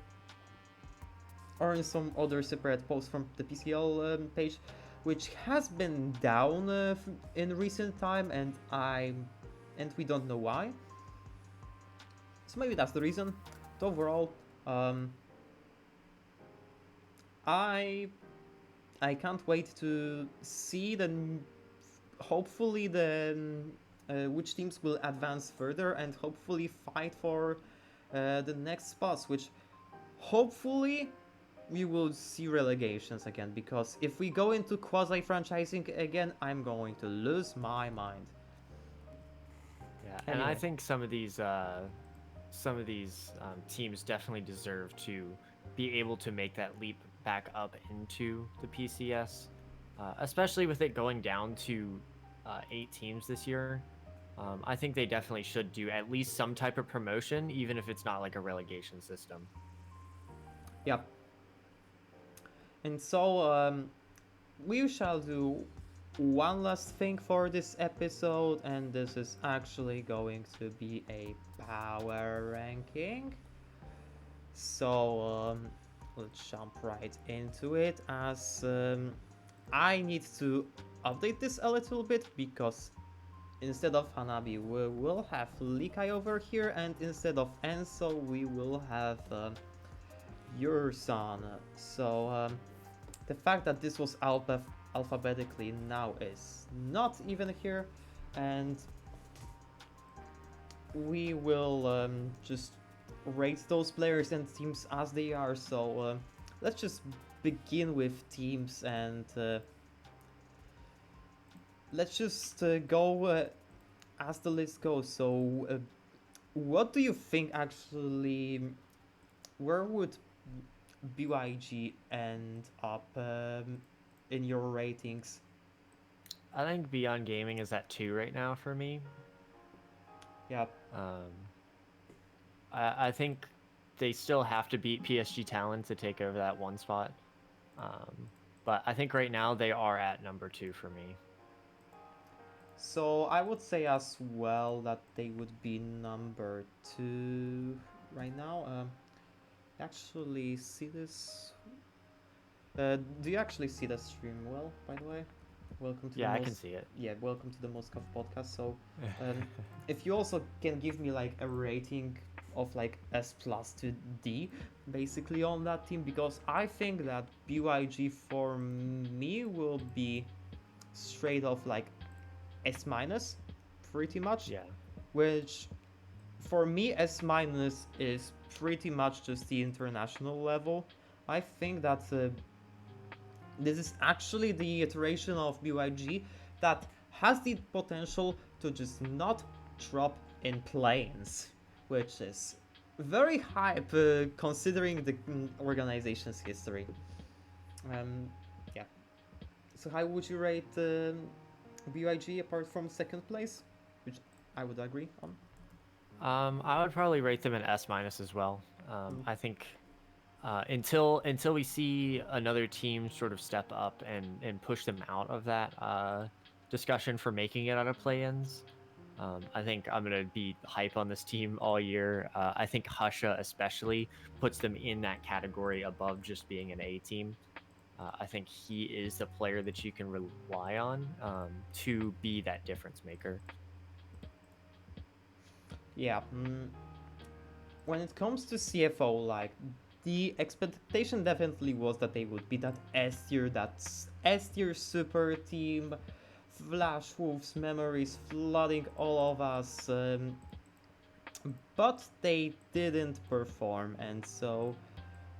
in some other separate post from the PCL page, which has been down in recent time, and we don't know why. So maybe that's the reason. But overall, um, I I can't wait to see hopefully which teams will advance further and hopefully fight for the next spots, which hopefully we will see relegations again, because if we go into quasi-franchising again, I'm going to lose my mind. Yeah, and I Anyway, think some of these teams definitely deserve to be able to make that leap back up into the PCS, especially with it going down to 8 teams this year. I think they definitely should do at least some type of promotion, even if it's not like a relegation system. yeah. And so we shall do one last thing for this episode, and this is actually going to be a power ranking. So let's jump right into it, as I need to update this a little bit, because instead of Hanabi we will have Likai over here, and instead of Enso we will have Yursan. So the fact that this was alphabetically now is not even here, and we will just rate those players and teams as they are. So let's just begin with teams, and let's just go as the list goes. So what do you think actually, where would BYG end up in your ratings? I think Beyond Gaming is at 2 right now for me. Yeah. Um, I think they still have to beat PSG Talon to take over that 1 spot. But I think right now they are at number 2 for me. So I would say as well that they would be number 2 right now. actually see this. Do you actually see the stream well, by the way? Welcome to the Yeah, I can most, see it. yeah, welcome to the Moscow podcast. So, um, if you also can give me like a rating of like S plus to D, basically on that team, because I think that BYG for me will be straight off like S minus, pretty much, Yeah. which for me S minus is pretty much just the international level. I think that this is actually the iteration of BYG that has the potential to just not drop in planes, which is very hype considering the organization's history. Um, yeah. So how would you rate BYG apart from second place, which I would agree on? I would probably rate them an S minus as well. Mm. I think until we see another team sort of step up and push them out of that discussion for making it out of play-ins. I think I'm gonna be hype on this team all year. I think Husha especially puts them in that category above just being an A team. I think he is the player that you can rely on to be that difference maker. Yeah. When it comes to CFO, like the expectation definitely was that they would be that S tier, that S tier super team, Flash Wolves memories flooding all of us, but they didn't perform, and so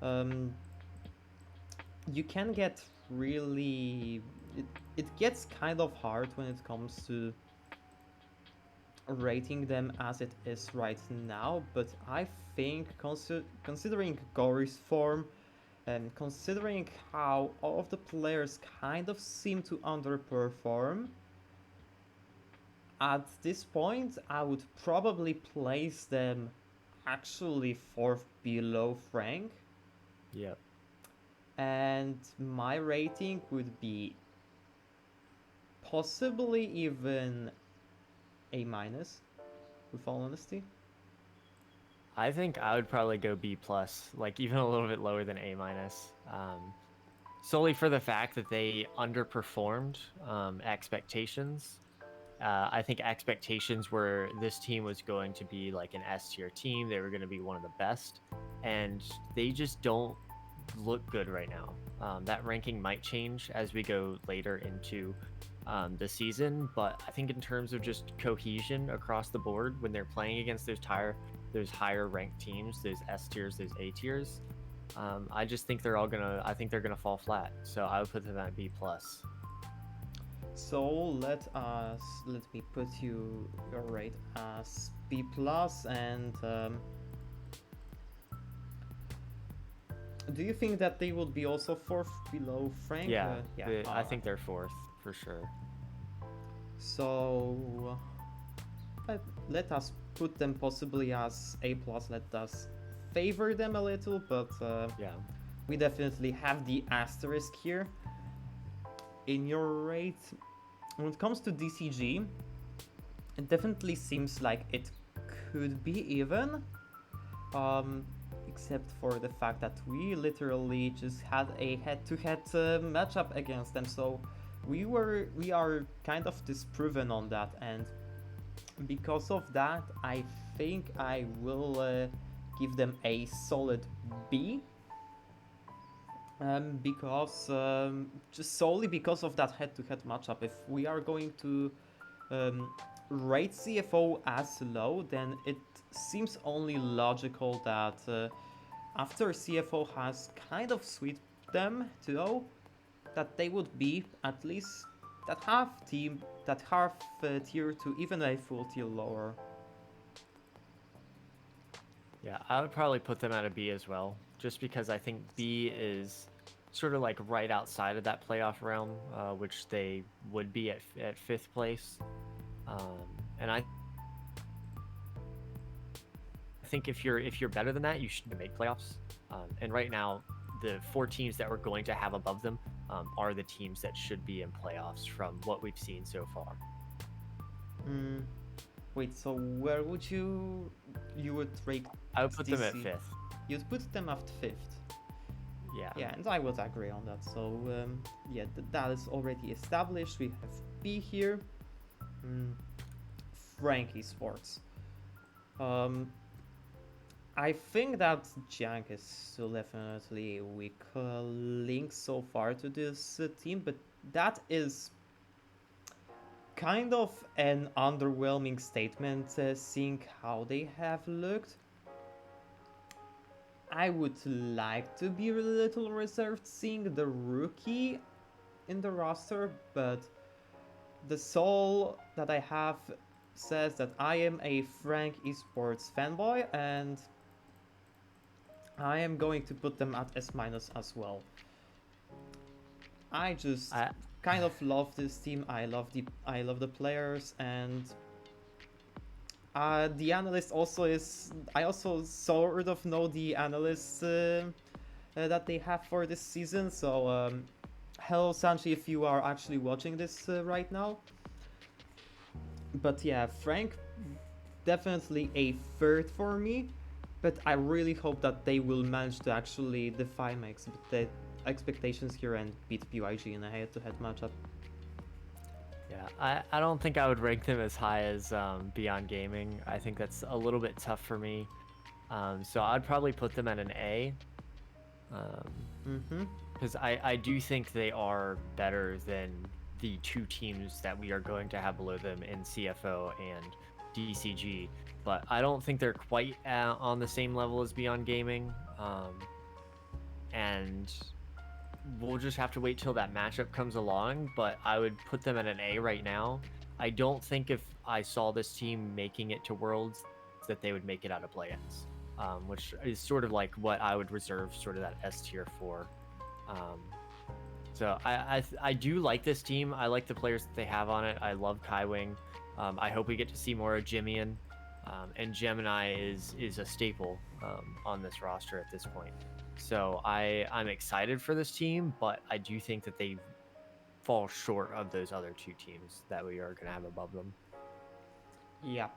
um, you can get really it, it gets kind of hard when it comes to rating them as it is right now, but I think considering Gory's form and considering how all of the players kind of seem to underperform, at this point I would probably place them actually fourth below Frank, Yep. and my rating would be possibly even A minus, with all honesty. I think I would probably go B plus, like even a little bit lower than A minus, solely for the fact that they underperformed expectations. I think expectations were this team was going to be like an S tier team. They were going to be one of the best, and they just don't look good right now. That ranking might change as we go later into the season, but I think in terms of just cohesion across the board when they're playing against those higher ranked teams, those S tiers, those A tiers, I just think they're all gonna. I think they're gonna fall flat. So I would put them at B plus. So let me put your rate as B plus, and do you think that they would be also fourth below Frank? Yeah, Yeah. I think they're fourth for sure. So let us put them possibly as A plus. Let us favor them a little, but Yeah. we definitely have the asterisk here in your rate. When it comes to DCG, it definitely seems like it could be even, except for the fact that we literally just had a head-to-head matchup against them, so we are kind of disproven on that, and because of that, I think I will give them a solid B. Because just solely because of that head-to-head matchup, if we are going to rate CFO as low, then it seems only logical that after CFO has kind of swept them to O, that they would be at least that half tier to even a full tier lower. Yeah, I would probably put them at a B as well, just because I think B is sort of like right outside of that playoff realm, which they would be at fifth place. And I think if you're better than that, you should make playoffs. And right now, the four teams that we're going to have above them are the teams that should be in playoffs from what we've seen so far. Wait, so where would you would rate I would put them at DC? fifth. you'd put them at 5th. Yeah. Yeah, and I would agree on that. So yeah, that is already established. We have B here. Frank Esports. Um, I think that Jank is still definitely a weak link so far to this team, but that is kind of an underwhelming statement, seeing how they have looked. I would like to be a little reserved seeing the rookie in the roster, but the soul that I have says that I am a Frank Esports fanboy, and I am going to put them at S- as well. I just I kind of love this team. I love the players, and the analyst also is. I also sort of know the analysts that they have for this season. So hello Sanchi, if you are actually watching this right now. But yeah, Frank definitely a third for me. But I really hope that they will manage to actually defy my expectations here and beat BYG in a head-to-head matchup. Yeah, I don't think I would rank them as high as Beyond Gaming. I think that's a little bit tough for me. So I'd probably put them at an A. Because I do think they are better than the two teams that we are going to have below them in CFO and DCG. But I don't think they're quite on the same level as Beyond Gaming. And we'll just have to wait till that matchup comes along, but I would put them at an A right now. I don't think if I saw this team making it to Worlds that they would make it out of play-ins, which is sort of like what I would reserve sort of that S tier for. So I do like this team. I like the players that they have on it. I love Kai Wing. I hope we get to see more of Jimian. And Gemini is a staple on this roster at this point. So I'm excited for this team, but I do think that they fall short of those other two teams that we are going to have above them. Yeah.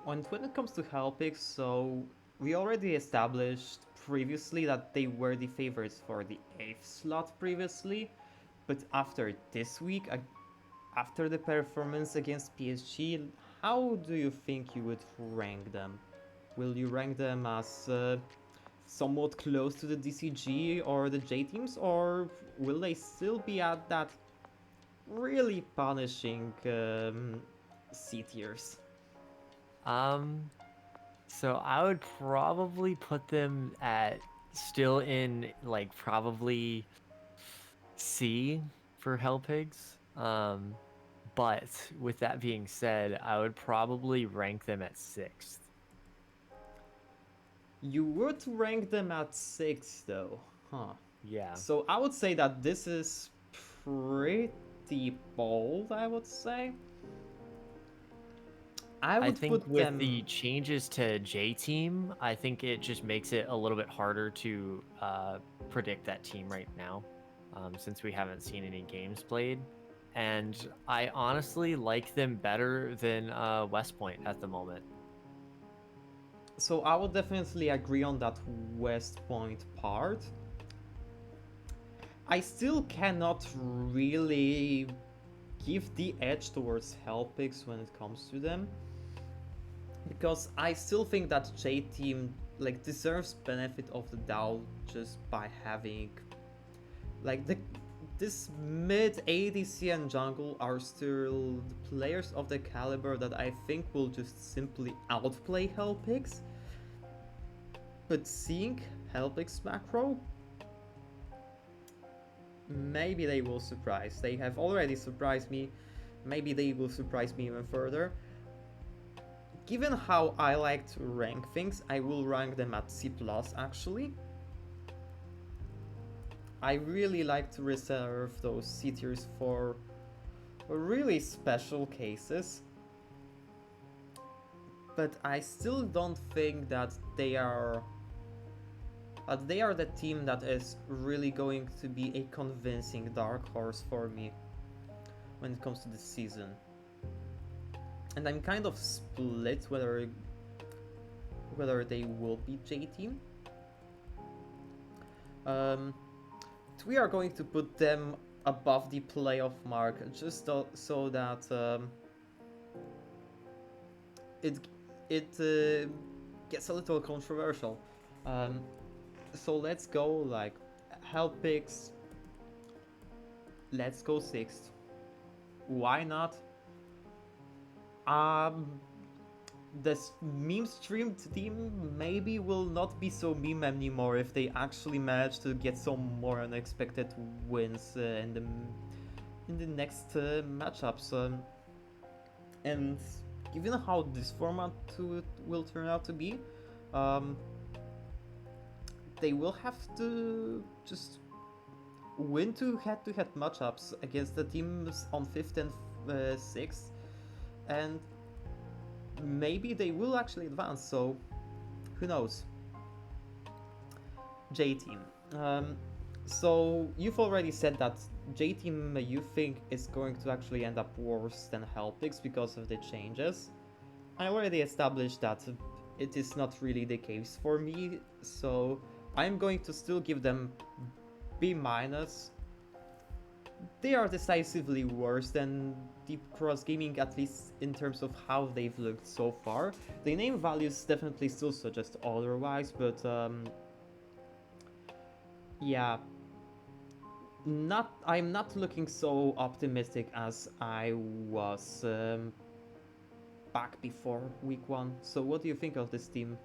When it comes to Hellpix, so we already established previously that they were the favorites for the 8th slot previously, but after this week, after the performance against PSG, how do you think you would rank them? Will you rank them as somewhat close to the DCG or the J teams, or will they still be at that really punishing C tiers? So I would probably put them at still in like probably C for Hellpigs. But with that being said, I would probably rank them at 6th. You would rank them at 6 though, huh? Yeah. So I would say that this is pretty bold, I would say. I think with the changes to J team, I think it just makes it a little bit harder to predict that team right now, since we haven't seen any games played. And I honestly like them better than West Point at the moment. So I would definitely agree on that West Point part. I still cannot really give the edge towards Hellpix when it comes to them, because I still think that J team like deserves benefit of the doubt just by having like this mid ADC and jungle are still the players of the caliber that I think will just simply outplay Hellpix. But seeing Hellpix macro, maybe they will surprise. They have already surprised me. Maybe they will surprise me even further. Given how I like to rank things, I will rank them at C+, actually. I really like to reserve those C tiers for really special cases. But I still don't think that they are the team that is really going to be a convincing dark horse for me when it comes to this season. And I'm kind of split whether they will beat J Team. We are going to put them above the playoff mark just so that it gets a little controversial. Um, so let's go like help picks. Let's go sixth. Why not? Um, this meme streamed team maybe will not be so meme anymore if they actually manage to get some more unexpected wins in the next matchups. And given how this format will turn out to be, um, they will have to just win two head-to-head matchups against the teams on 5th and 6th, and maybe they will actually advance, so who knows. J-Team. So you've already said that J-Team you think is going to actually end up worse than Helpix because of the changes. I already established that it is not really the case for me, so I'm going to still give them B-. They are decisively worse than Deep Cross Gaming, at least in terms of how they've looked so far. The name values definitely still suggest otherwise, but yeah, I'm not looking so optimistic as I was back before week 1. So what do you think of this team?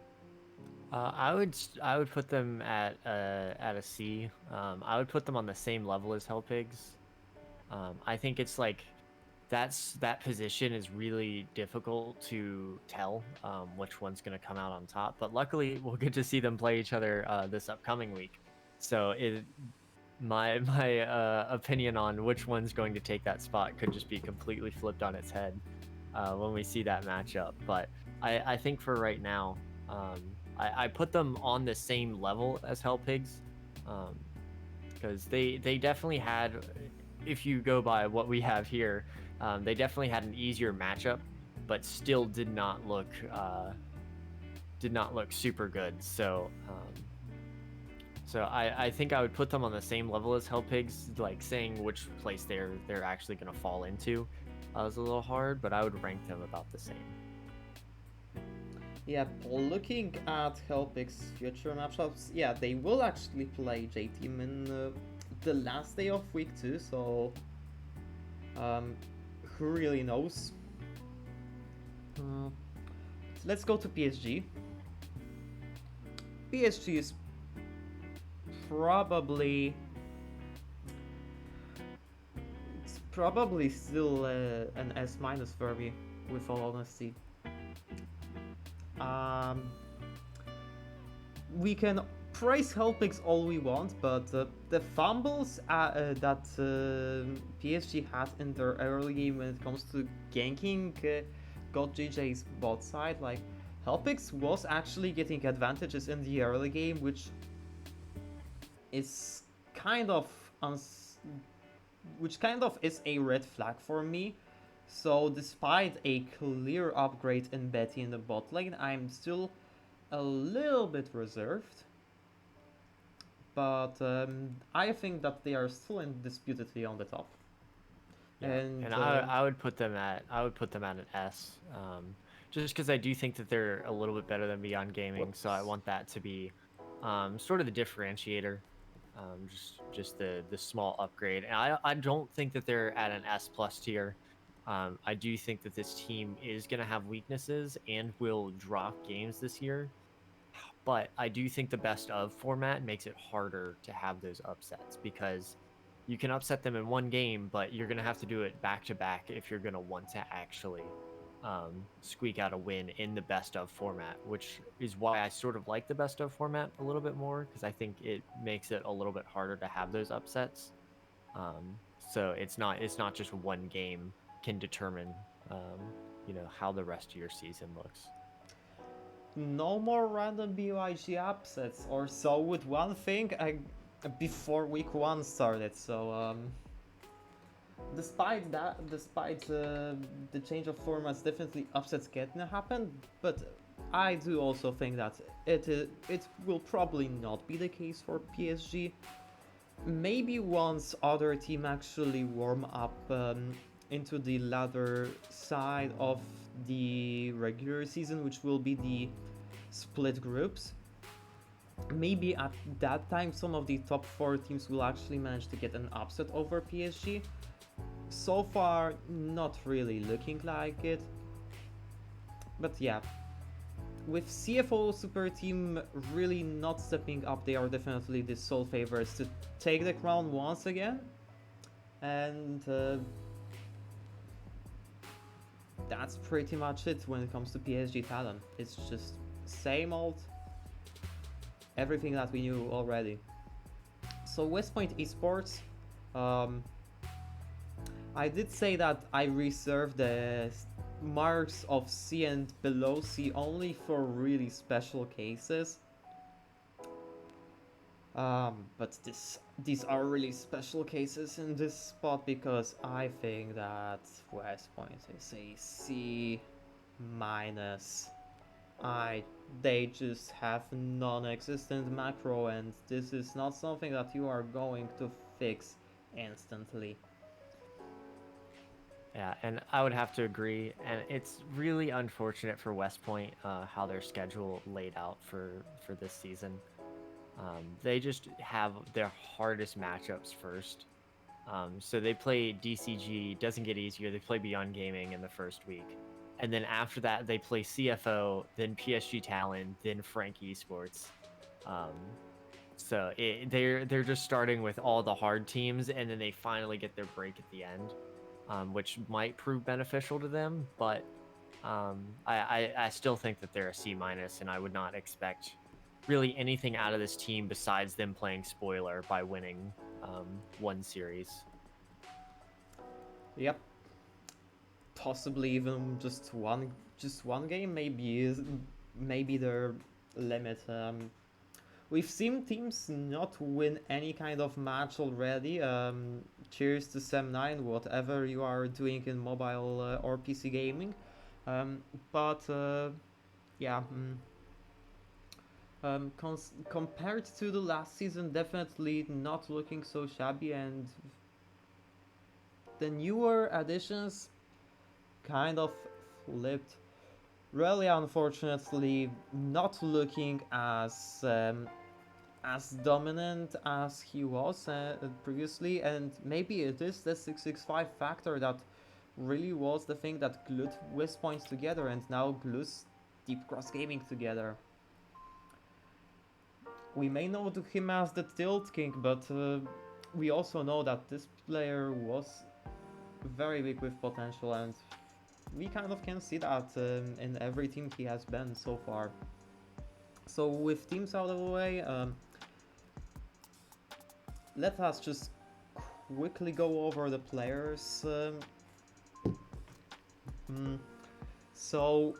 I would put them at a C. I would put them on the same level as Hellpigs. I think it's like that position is really difficult to tell which one's going to come out on top. But luckily, we'll get to see them play each other this upcoming week. So my opinion on which one's going to take that spot could just be completely flipped on its head when we see that matchup. But I think for right now, I put them on the same level as Hellpigs because they definitely had, if you go by what we have here, they definitely had an easier matchup, but still did not look super good. So I think I would put them on the same level as Hellpigs. Like saying which place they're actually going to fall into was a little hard, but I would rank them about the same. Yeah, looking at Hellpix's future matchups, yeah, they will actually play J-Team in the last day of week 2, so who really knows? Let's go to PSG. PSG is probably still an S- for me, with all honesty. We can praise Helpix all we want, but the fumbles that PSG had in their early game when it comes to ganking got GJ's bot side. Like, Helpix was actually getting advantages in the early game, which is kind of is a red flag for me. So despite a clear upgrade in Betty in the bot lane, I'm still a little bit reserved. But I think that they are still indisputably on the top. Yeah. And I would put them at an S, just because I do think that they're a little bit better than Beyond Gaming. Whoops. So I want that to be sort of the differentiator, just the small upgrade. And I don't think that they're at an S+ tier. I do think that this team is going to have weaknesses and will drop games this year. But I do think the best of format makes it harder to have those upsets, because you can upset them in one game, but you're going to have to do it back to back if you're going to want to actually squeak out a win in the best of format, which is why I sort of like the best of format a little bit more, because I think it makes it a little bit harder to have those upsets. So it's not just one game can determine how the rest of your season looks. No more random BYG upsets, or so would one think before week 1 started. So despite the change of formats, definitely upsets can happen. But I do also think that it will probably not be the case for PSG. Maybe once other team actually warm up into the latter side of the regular season, which will be the split groups. Maybe at that time some of the top 4 teams will actually manage to get an upset over PSG. So far, not really looking like it. But yeah, with CFO Super Team really not stepping up, they are definitely the sole favorites to take the crown once again. And that's pretty much it when it comes to PSG talent. It's just same old, everything that we knew already. So West Point Esports, um, I did say that I reserved the marks of C and below C only for really special cases. But these are really special cases in this spot because I think that West Point is a C minus. I They just have non-existent macro, and this is not something that you are going to fix instantly. Yeah, and I would have to agree. And it's really unfortunate for West Point how their schedule laid out for this season. They just have their hardest matchups first. So they play DCG, doesn't get easier. They play Beyond Gaming in the first week. And then after that, they play CFO, then PSG Talon, then Frank Esports. Um, they're just starting with all the hard teams, and then they finally get their break at the end, which might prove beneficial to them. But I still think that they're a C minus, and I would not expect really anything out of this team besides them playing spoiler by winning one series. Yep, possibly even just one game maybe their limit. We've seen teams not win any kind of match already. Cheers to Sem9, whatever you are doing in mobile or PC gaming. But yeah, compared to the last season, definitely not looking so shabby, and the newer additions kind of flipped. Really, unfortunately, not looking as dominant as he was previously, and maybe it is the 665 factor that really was the thing that glued West Points together and now glues Deep Cross Gaming together. We may know him as the Tilt King, but we also know that this player was very big with potential, and we kind of can see that in every team he has been so far. So with teams out of the way, let us just quickly go over the players. So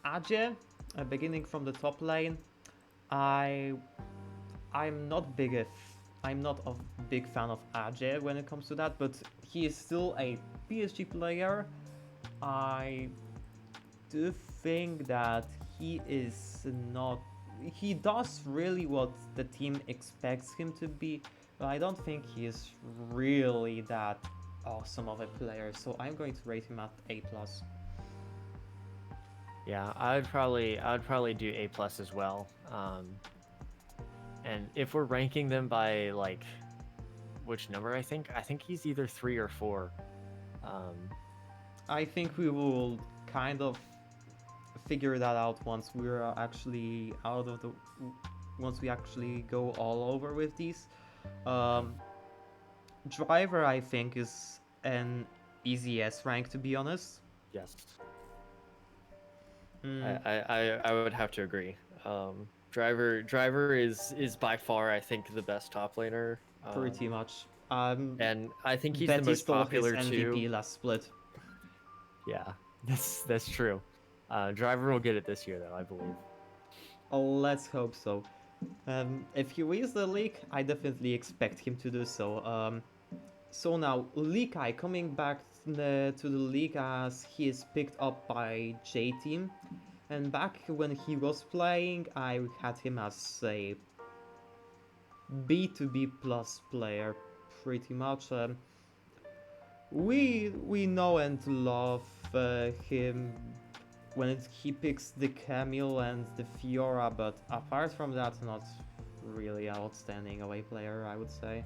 Aje, beginning from the top lane, I'm not I'm not a big fan of Aje when it comes to that, but he is still a PSG player. I do think that he is not. He does really what the team expects him to be, but I don't think he is really that awesome of a player. So I'm going to rate him at A+. Yeah, I'd probably do A+ as well. And if we're ranking them by like which number, I think he's either 3 or 4. I think we will kind of figure that out once we're actually once we actually go all over with these. Driver, I think, is an easy S rank, to be honest. Yes. Mm. I would have to agree. Driver is by far, I think, the best top laner. Pretty much. And I think he's Betty the most stole popular his too. MVP last split. Yeah, that's true. Driver will get it this year, though, I believe. Oh, let's hope so. If he wins the league, I definitely expect him to do so. So now, Likai coming back to the league as he is picked up by J-Team. And back when he was playing, I had him as a B to B plus player, pretty much. We know and love him when he picks the Camille and the Fiora, but apart from that, not really an outstanding away player, I would say.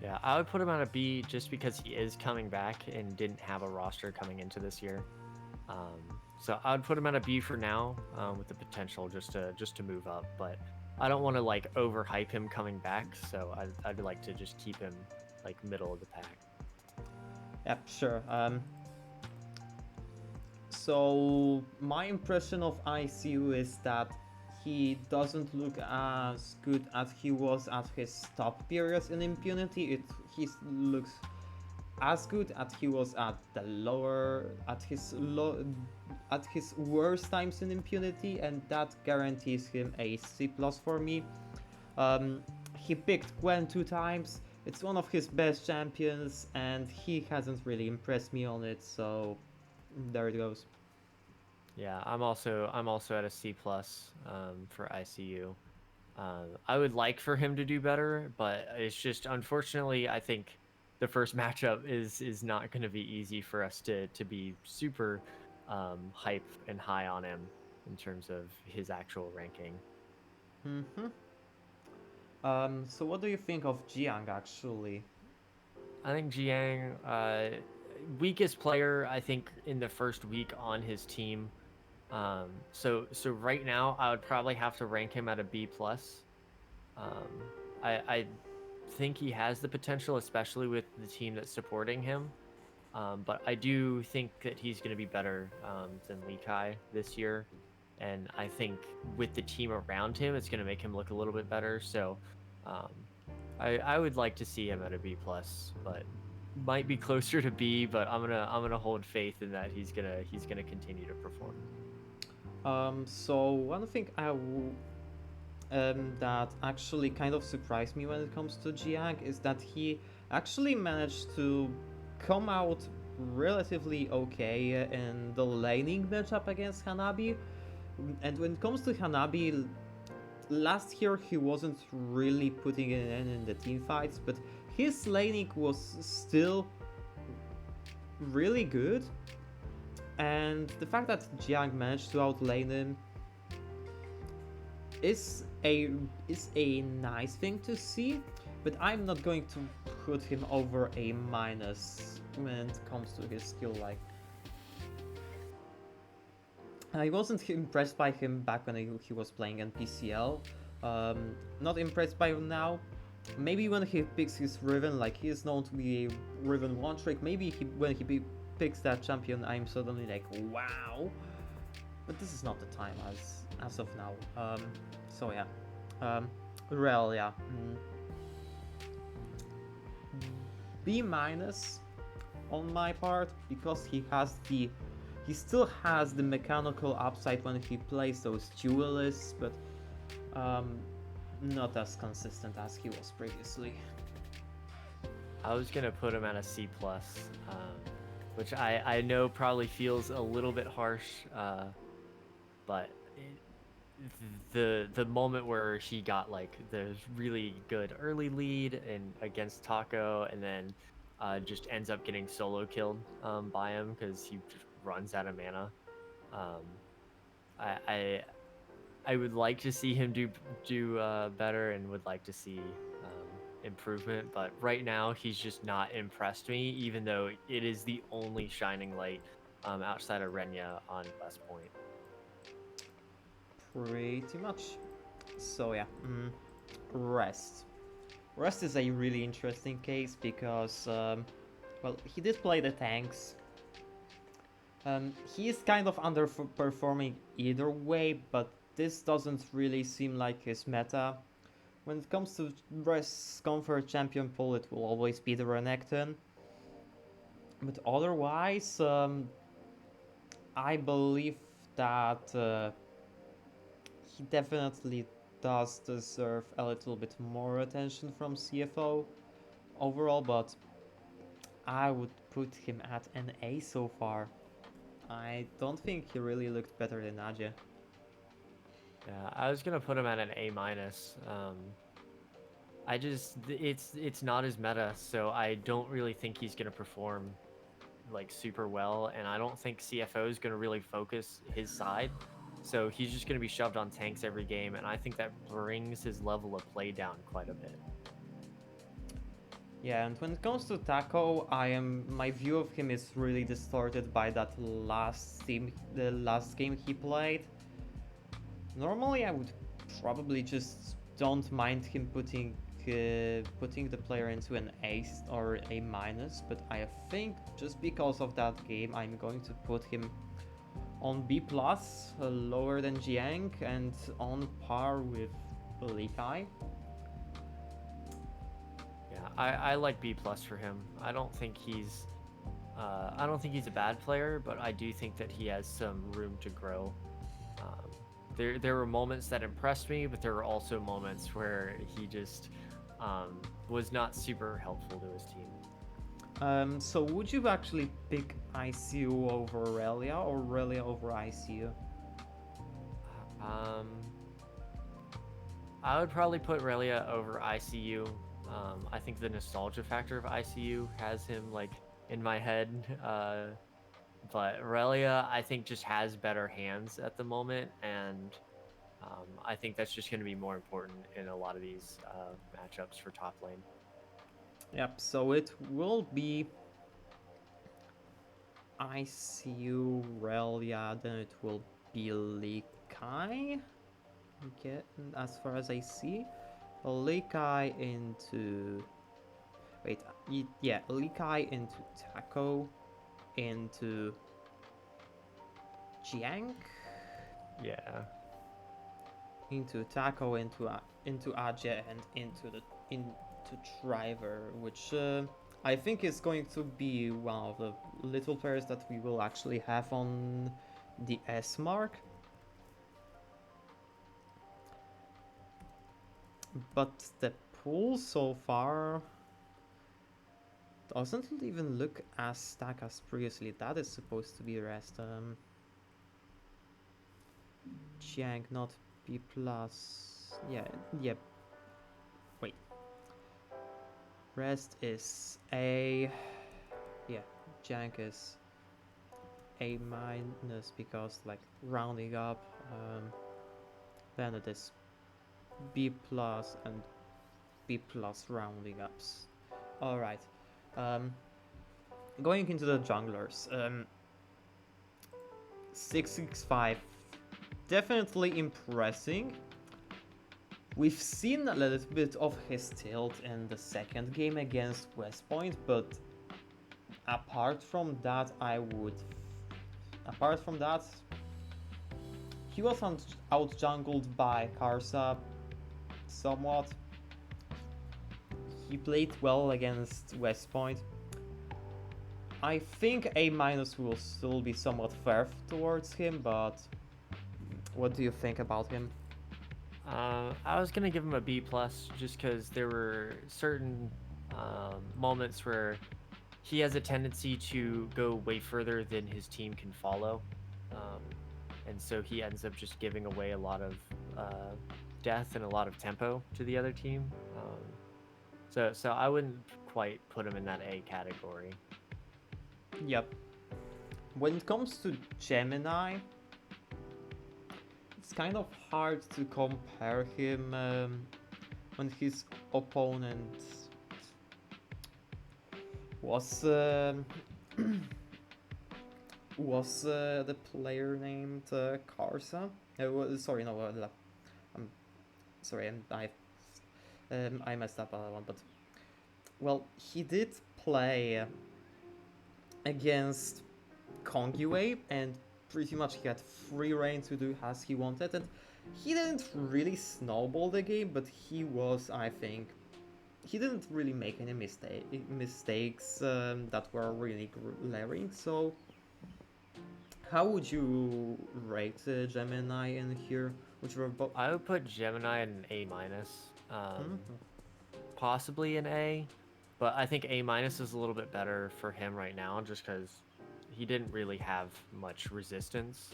Yeah, I would put him on a B just because he is coming back and didn't have a roster coming into this year. So I would put him at a B for now, with the potential just to move up. But I don't want to like overhype him coming back, so I'd like to just keep him like middle of the pack. Yep, sure. So my impression of ICU is that he doesn't look as good as he was at his top periods in impunity. He looks as good as he was at the lower at his worst times in impunity, and that guarantees him a C plus for me. He picked Gwen 2 times. It's one of his best champions, and he hasn't really impressed me on it. So there it goes. Yeah, I'm also at a C plus for ICU. I would like for him to do better, but it's just unfortunately I think the first matchup is not going to be easy for us to be super hype and high on him in terms of his actual ranking. Mm-hmm. So what do you think of Jiang actually? I think Jiang, weakest player I think in the first week on his team. So right now I would probably have to rank him at a B plus. I think he has the potential, especially with the team that's supporting him. But I do think that he's going to be better than Lee Kai this year. And I think with the team around him, it's going to make him look a little bit better. So um, I would like to see him at a B plus, but might be closer to B. But I'm gonna hold faith in that he's gonna continue to perform. So one thing that actually kind of surprised me when it comes to Jiang is that he actually managed to come out relatively okay in the laning matchup against Hanabi. And when it comes to Hanabi, last year he wasn't really putting it in the team fights, but his laning was still really good. And the fact that Jiang managed to outlane him is a nice thing to see, but I'm not going to put him over a minus when it comes to his skill. Like, I wasn't impressed by him back when he was playing in PCL. Not impressed by him now. Maybe when he picks his Riven, like he is known to be a Riven one trick. Maybe when he picks that champion, I'm suddenly like, wow. But this is not the time as of now. So yeah, Rel, yeah. B minus on my part because he still has the mechanical upside when he plays those duelists, but not as consistent as he was previously. I was gonna put him at a C plus, which I know probably feels a little bit harsh, but the moment where he got like the really good early lead and against Taco, and then just ends up getting solo killed by him because he just runs out of mana. Um, I, I I would like to see him do better and would like to see improvement, but right now he's just not impressed me, even though it is the only shining light outside of Renya on West Point. Pretty much. So yeah, Rest. Rest is a really interesting case because, well, he did play the tanks. He is kind of underperforming either way, but this doesn't really seem like his meta. When it comes to Rest's comfort champion pool, it will always be the Renekton. But otherwise, I believe that he definitely does deserve a little bit more attention from CFO overall, but I would put him at an A so far. I don't think he really looked better than Aja. Yeah, I was gonna put him at an A minus. It's not his meta, so I don't really think he's gonna perform like super well, and I don't think CFO is gonna really focus his side. So he's just gonna be shoved on tanks every game, and I think that brings his level of play down quite a bit. Yeah, and when it comes to Taco, my view of him is really distorted by that the last game he played. Normally, I would probably just don't mind him putting the player into an A or A minus, but I think just because of that game, I'm going to put him on B plus, lower than Jiang, and on par with Likai. Yeah, I like B plus for him. I don't think he's a bad player, but I do think that he has some room to grow. There were moments that impressed me, but there were also moments where he just was not super helpful to his team. So would you actually pick ICU over Relia or Relia over ICU? Um, I would probably put Relia over ICU. I think the nostalgia factor of ICU has him like in my head. But Relia, I think, just has better hands at the moment, and I think that's just going to be more important in a lot of these matchups for top lane. Yep, so it will be ICU Relia, then it will be Likai. Okay, as far as I see, Likai into wait, yeah, Likai into Taco into Jiang Yeah. into Taco into Aja and into Driver, which I think is going to be one of the little players that we will actually have on the S mark. But the pool so far doesn't even look as stacked as previously. That is supposed to be rest. Jiang, not B plus. Yeah, yeah. Wait. Rest is A. Yeah, Jiang is A minus because like rounding up. Then it is B plus and B plus rounding ups. All right. Um, Going into the junglers. 665, definitely impressing. We've seen a little bit of his tilt in the second game against West Point, but apart from that, he was out jungled by Karsa somewhat. He played well against West Point. I think A minus will still be somewhat fair towards him, but what do you think about him? I was gonna give him a B plus just because there were certain moments where he has a tendency to go way further than his team can follow, um, and so he ends up just giving away a lot of death and a lot of tempo to the other team. So I wouldn't quite put him in that A category. Yep. When it comes to Gemini, it's kind of hard to compare him when his opponent was the player named Karsa. Sorry, no, I'm sorry, I messed up on that one, but well, he did play against Conguay, and pretty much he had free reign to do as he wanted, and he didn't really snowball the game, but I think, he didn't really make any mistakes that were really glaring. So, how would you rate Gemini in here? Which were both. I would put Gemini at an A minus, Mhm. possibly an A, but I think A minus is a little bit better for him right now, just because he didn't really have much resistance.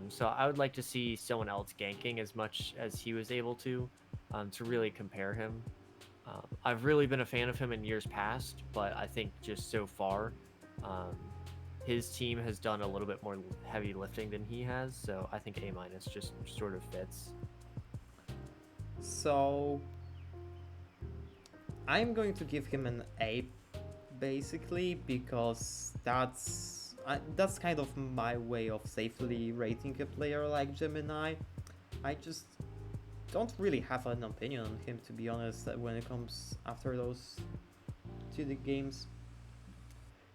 So I would like to see someone else ganking as much as he was able to really compare him. I've really been a fan of him in years past, but I think just so far, um, his team has done a little bit more heavy lifting than he has. So I think A minus just sort of fits. So I'm going to give him an A, basically, because that's kind of my way of safely rating a player like Gemini. I just don't really have an opinion on him, to be honest, when it comes after those two games.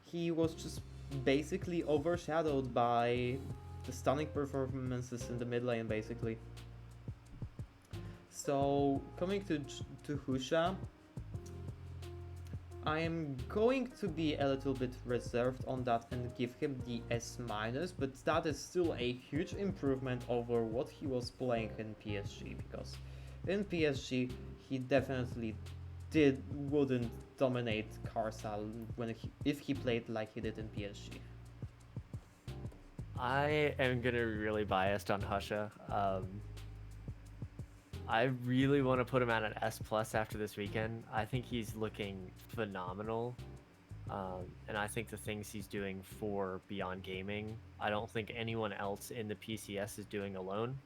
He was just basically overshadowed by the stunning performances in the mid lane, basically. So coming to Husha, I am going to be a little bit reserved on that and give him the S minus, but that is still a huge improvement over what he was playing in PSG, because in PSG he definitely wouldn't dominate Karsal if he played like he did in PSG. I am gonna be really biased on Husha. I really want to put him at an S plus after this weekend. I think he's looking phenomenal, and I think the things he's doing for Beyond Gaming, I don't think anyone else in the PCS is doing alone.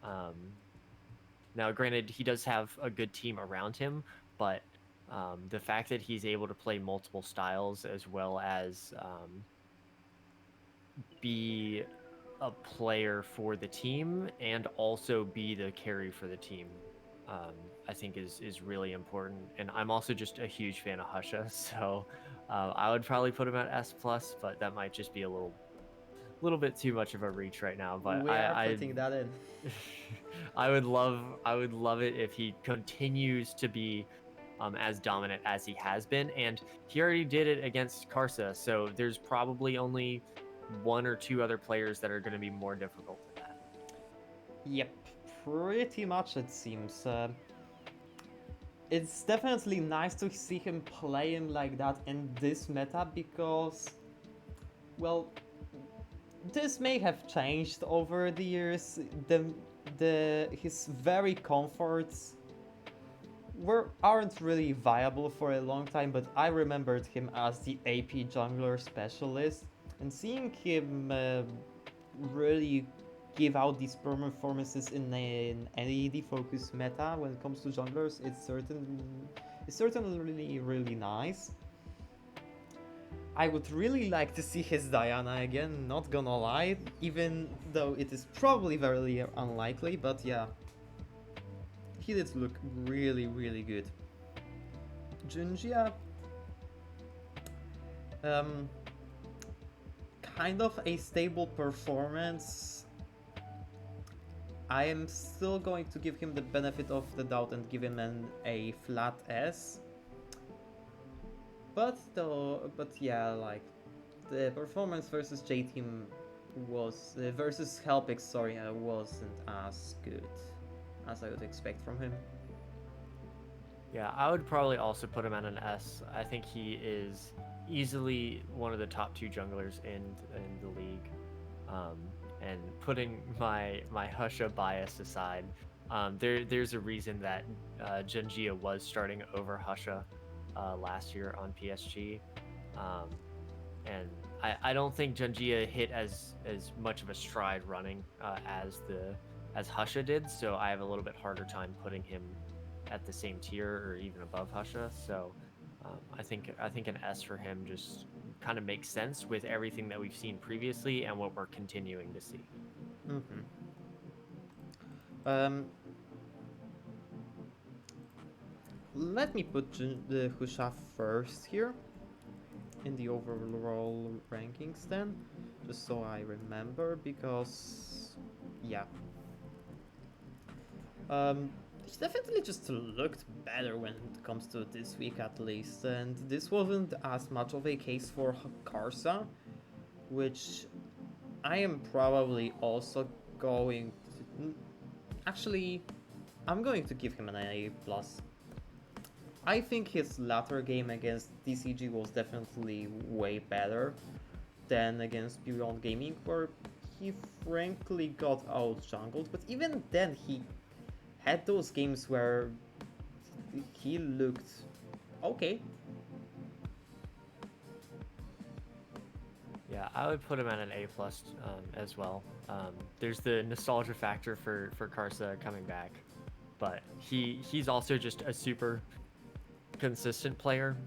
Um, Now, granted, he does have a good team around him, but the fact that he's able to play multiple styles as well as be a player for the team and also be the carry for the team, I think is really important. And I'm also just a huge fan of Husha, so I would probably put him at S plus, but that might just be a little bit too much of a reach right now. But We are putting that in. I would love it if he continues to be as dominant as he has been, and he already did it against Karsa. So there's probably only one or two other players that are going to be more difficult than that. Yep, pretty much it seems. It's definitely nice to see him playing like that in this meta because, well, this may have changed over the years. His very comforts aren't really viable for a long time, but I remembered him as the AP jungler specialist, and seeing him really give out these performances in an AD focused meta when it comes to junglers, it's certainly really nice. I would really like to see his Diana again, not gonna lie, even though it is probably very unlikely, but yeah. He did look really good. Junjia, kind of a stable performance. I am still going to give him the benefit of the doubt and give him a flat S. But yeah, like the performance versus J Team versus Helpix, sorry, wasn't as good as I would expect from him. Yeah, I would probably also put him at an S. I think he is easily one of the top two junglers in the league. And putting my Husha bias aside, there's a reason that Junjia was starting over Husha last year on PSG, and I don't think Junjia hit as much of a stride running as Husha did, so I have a little bit harder time putting him at the same tier or even above Husha. So I think an S for him just kind of makes sense with everything that we've seen previously and what we're continuing to see. Mm-hmm. Let me put the Husha first here in the overall rankings then, just so I remember, because yeah. He definitely just looked better when it comes to this week at least, and this wasn't as much of a case for Karsa, which I am probably also going to... Actually, I'm going to give him an A+. I think his latter game against DCG was definitely way better. then against Beyond Gaming, where he frankly got out jungled. But even then, he had those games where he looked okay. Yeah, I would put him at an A plus as well. There's the nostalgia factor for Karsa coming back, but he's also just a super consistent player.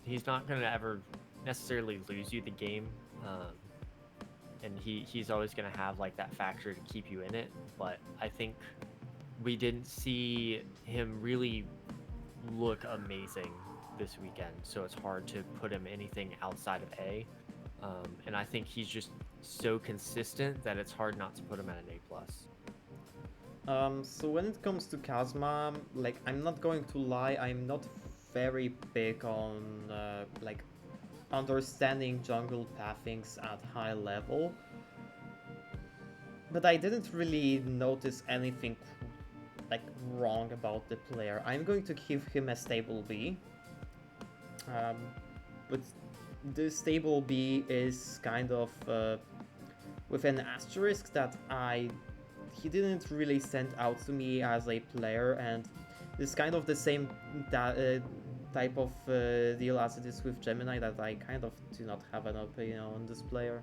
He's not gonna ever necessarily lose you the game, and he's always gonna have like that factor to keep you in it. But I think we didn't see him really look amazing this weekend, so it's hard to put him anything outside of A. And I think he's just so consistent that it's hard not to put him at an A plus. So when it comes to Kazma, like I'm not going to lie, I'm not very big on like understanding jungle pathings at high level. But I didn't really notice anything like wrong about the player. I'm going to give him a stable B. But the stable B is kind of with an asterisk that he didn't really stand out to me as a player, and it's kind of the same type of deal as it is with Gemini, that I kind of do not have an opinion on this player.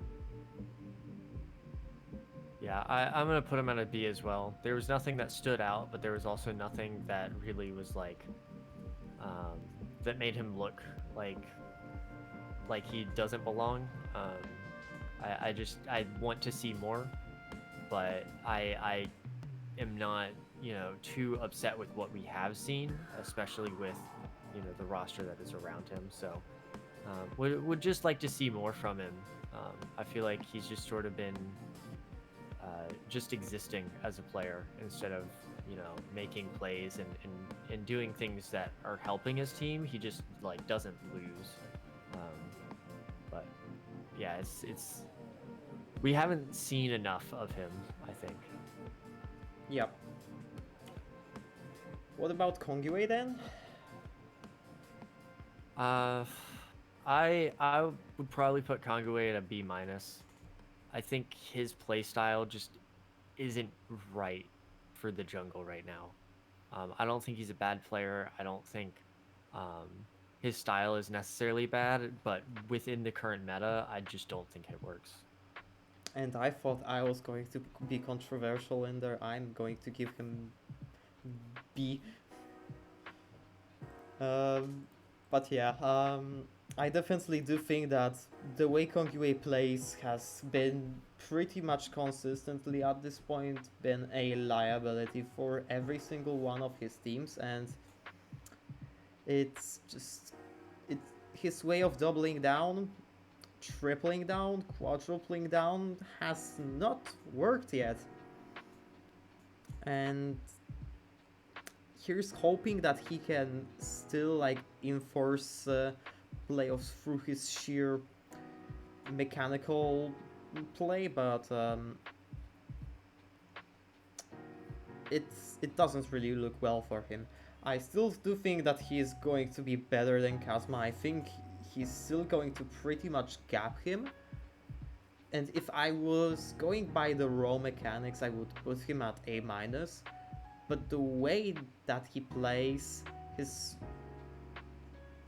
Yeah, I'm gonna put him at a B as well. There was nothing that stood out, but there was also nothing that really was like that made him look like he doesn't belong. I want to see more, but I am not too upset with what we have seen, especially with the roster that is around him. So would just like to see more from him. I feel like he's just sort of been just existing as a player instead of making plays and doing things that are helping his team. He just like doesn't lose. But yeah, it's we haven't seen enough of him, I think. Yep. What about Kongyue then? I would probably put Kongyue at a B minus. I think his playstyle just isn't right for the jungle right now. I don't think he's a bad player. I don't think his style is necessarily bad, but within the current meta, I just don't think it works. And I thought I was going to be controversial in there. I'm going to give him B. But yeah, I definitely do think that the way Kongyue plays has been pretty much consistently at this point been a liability for every single one of his teams, and it's just his way of doubling down, tripling down, quadrupling down has not worked yet. And here's hoping that he can still like enforce playoffs through his sheer mechanical play, but it doesn't really look well for him. I still do think that he is going to be better than Kazma. I think he's still going to pretty much gap him. And if I was going by the raw mechanics, I would put him at A minus. But the way that he plays,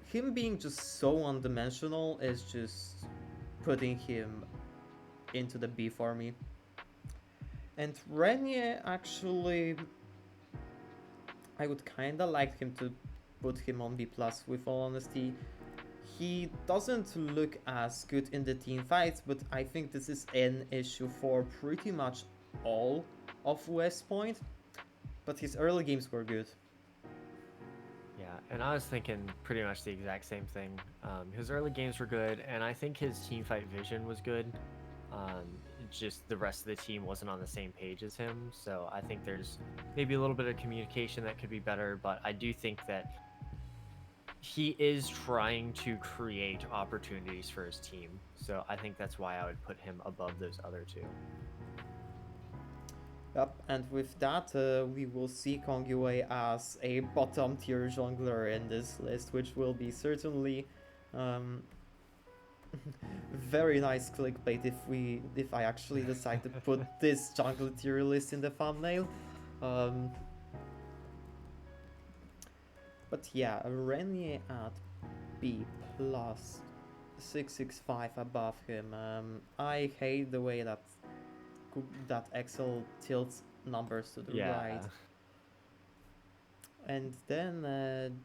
him being just so one-dimensional is just putting him into the B for me. And Renier, actually, I would kinda like him to put him on B+, with all honesty. He doesn't look as good in the team fights, but I think this is an issue for pretty much all of West Point. But his early games were good. Yeah, and I was thinking pretty much the exact same thing. His early games were good, and I think his team fight vision was good. Just the rest of the team wasn't on the same page as him, so I think there's maybe a little bit of communication that could be better, but I do think that he is trying to create opportunities for his team, so I think that's why I would put him above those other two. Yep, and with that, we will see Kongyue as a bottom tier jungler in this list, which will be certainly Very nice clickbait if I actually decide to put this jungle tier list in the thumbnail. Um, but yeah, Renier at B plus 665 above him. I hate the way that Excel tilts numbers to the right. Yeah. And then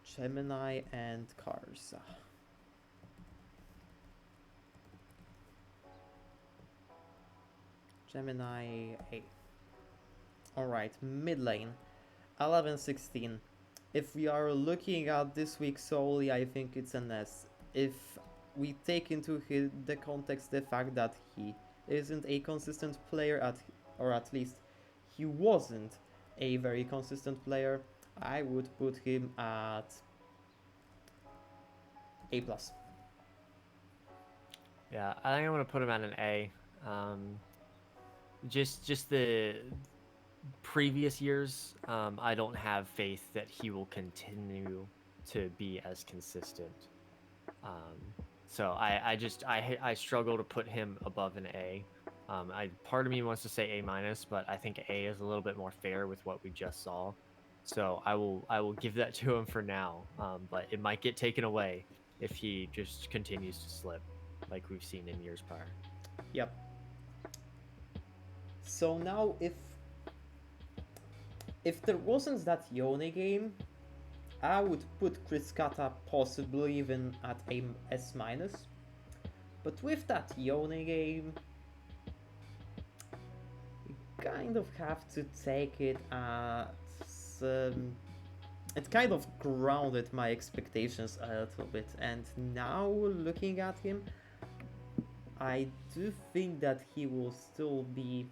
Gemini and Karsa. Gemini A. Alright, mid lane. 11-16. If we are looking at this week solely, I think it's an S. If we take into the context the fact that he isn't a consistent player, or at least he wasn't a very consistent player, I would put him at A+. Yeah, I think I'm gonna put him at an A. Just the previous years, I don't have faith that he will continue to be as consistent. So I struggle to put him above an A. Part of me wants to say A minus, but I think A is a little bit more fair with what we just saw. So I will give that to him for now. But it might get taken away if he just continues to slip, like we've seen in years prior. Yep. So now if there wasn't that Yone game, I would put Chris Kata possibly even at a S minus. But with that Yone game, you kind of have to take it as it kind of grounded my expectations a little bit, and now looking at him, I do think that he will still be.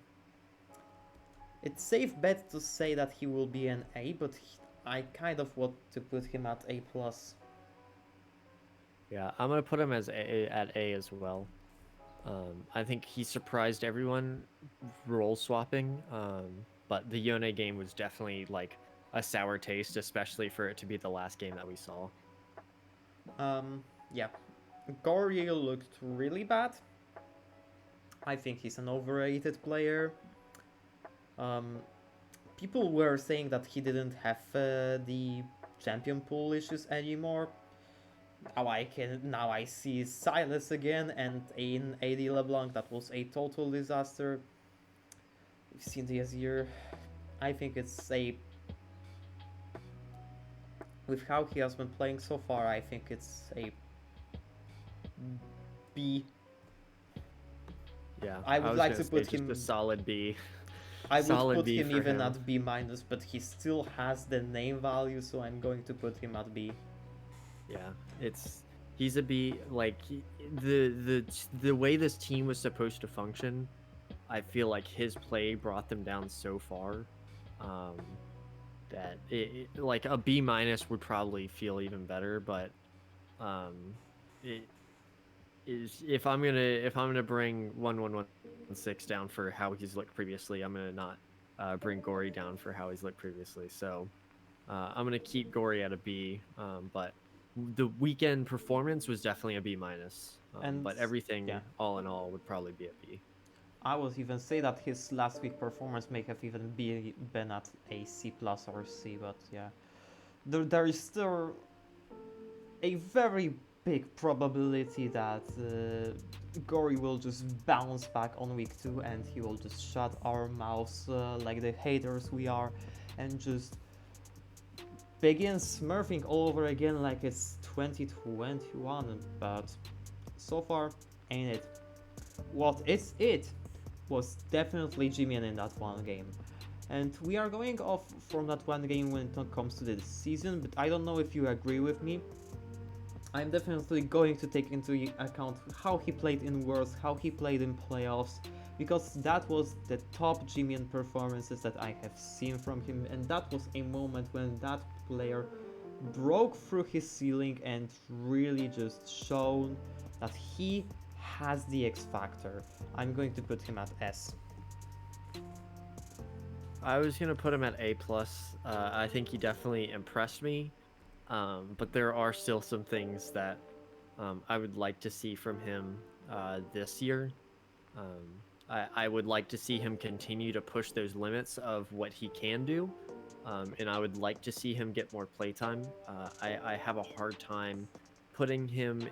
It's safe bet to say that he will be an A, but I kind of want to put him at A+. Yeah, I'm gonna put him as at A as well. I think he surprised everyone role swapping, but the Yone game was definitely like a sour taste, especially for it to be the last game that we saw. Yeah. Goriel looked really bad. I think he's an overrated player. People were saying that he didn't have the champion pool issues anymore. Now I see Silas again, and in AD LeBlanc that was a total disaster. We've seen the Azir. I think it's a with how he has been playing so far, I think it's a B. Yeah, I would like to put him just a solid B. I would Solid put B him for even him. at B minus, but he still has the name value, so I'm going to put him at B. Yeah, he's a B. Like the way this team was supposed to function, I feel like his play brought them down so far, that like a B minus would probably feel even better. But it is if I'm gonna bring 1116 down for how he's looked previously, I'm gonna not bring Gory down for how he's looked previously. So I'm gonna keep Gory at a B, but the weekend performance was definitely a B minus. But everything, yeah, all in all, would probably be a B. I would even say that his last week performance may have even been at a C plus or C, but yeah, there is still a very big probability that Gory will just bounce back on week 2 and he will just shut our mouths like the haters we are and just begin smurfing all over again like it's 2021, but so far ain't it. What is it was definitely Jimin in that one game. And we are going off from that one game when it comes to this season, but I don't know if you agree with me. I'm definitely going to take into account how he played in Worlds, how he played in playoffs, because that was the top Jimin performances that I have seen from him, and that was a moment when that player broke through his ceiling and really just shown that he has the X factor. I'm going to put him at S. I was gonna put him at A plus. I think he definitely impressed me, but there are still some things that I would like to see from him this year. I would like to see him continue to push those limits of what he can do. And I would like to see him get more playtime. I have a hard time putting him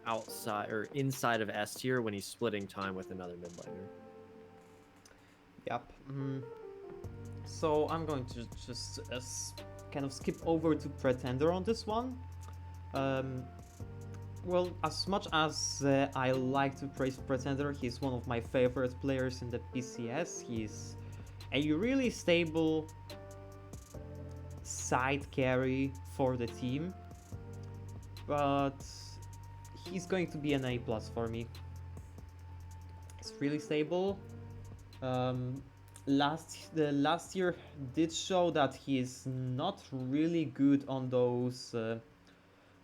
outside or inside of S tier when he's splitting time with another mid laner. Yep. So I'm going to just kind of skip over to Pretender on this one. Um, well, as much as I like to praise Pretender, he's one of my favorite players in the PCS. He's a really stable side carry for the team, but he's going to be an A plus for me. It's really stable. Um, the last year did show that he is not really good on those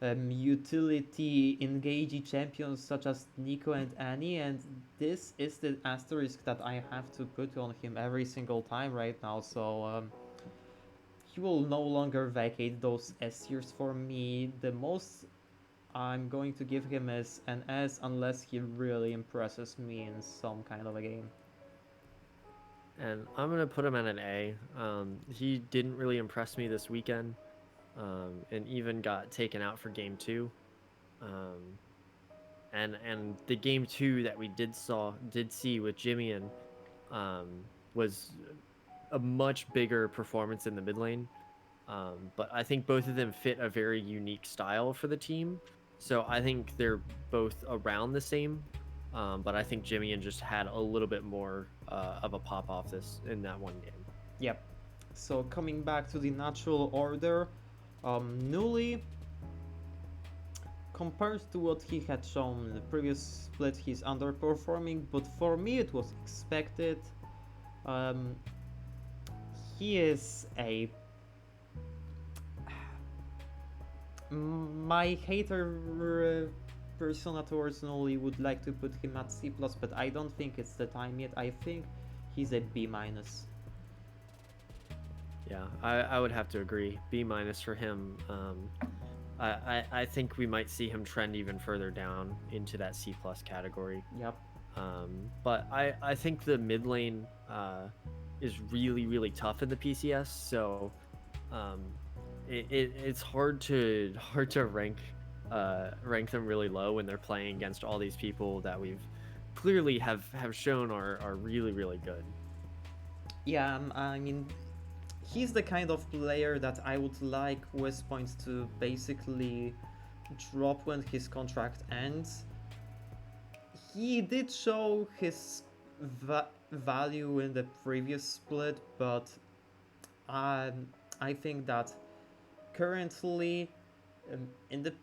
utility engagey champions such as Nico and Annie, and this is the asterisk that I have to put on him every single time right now. So he will no longer vacate those S tiers for me. The most I'm going to give him is an S unless he really impresses me in some kind of a game. And I'm gonna put him at an A. He didn't really impress me this weekend, and even got taken out for game 2. Um, and the game 2 that we did see with Jimmy was a much bigger performance in the mid lane. But I think both of them fit a very unique style for the team. So I think they're both around the same. But I think Jimmy just had a little bit more of a pop off this in that one game. Yep. So coming back to the natural order, Newly, compared to what he had shown in the previous split, he's underperforming, but for me it was expected. Um, he is a my hater persona towards Noli would like to put him at C+, but I don't think it's the time yet. I think he's a B-. Yeah, I would have to agree. B- for him. I think we might see him trend even further down into that C+ category. Yep. But I think the mid lane is really, really tough in the PCS, so it's hard to rank them really low when they're playing against all these people that we've clearly have shown are really, really good. Yeah, I mean, he's the kind of player that I would like West Point to basically drop when his contract ends. He did show his value in the previous split, but I think that currently in the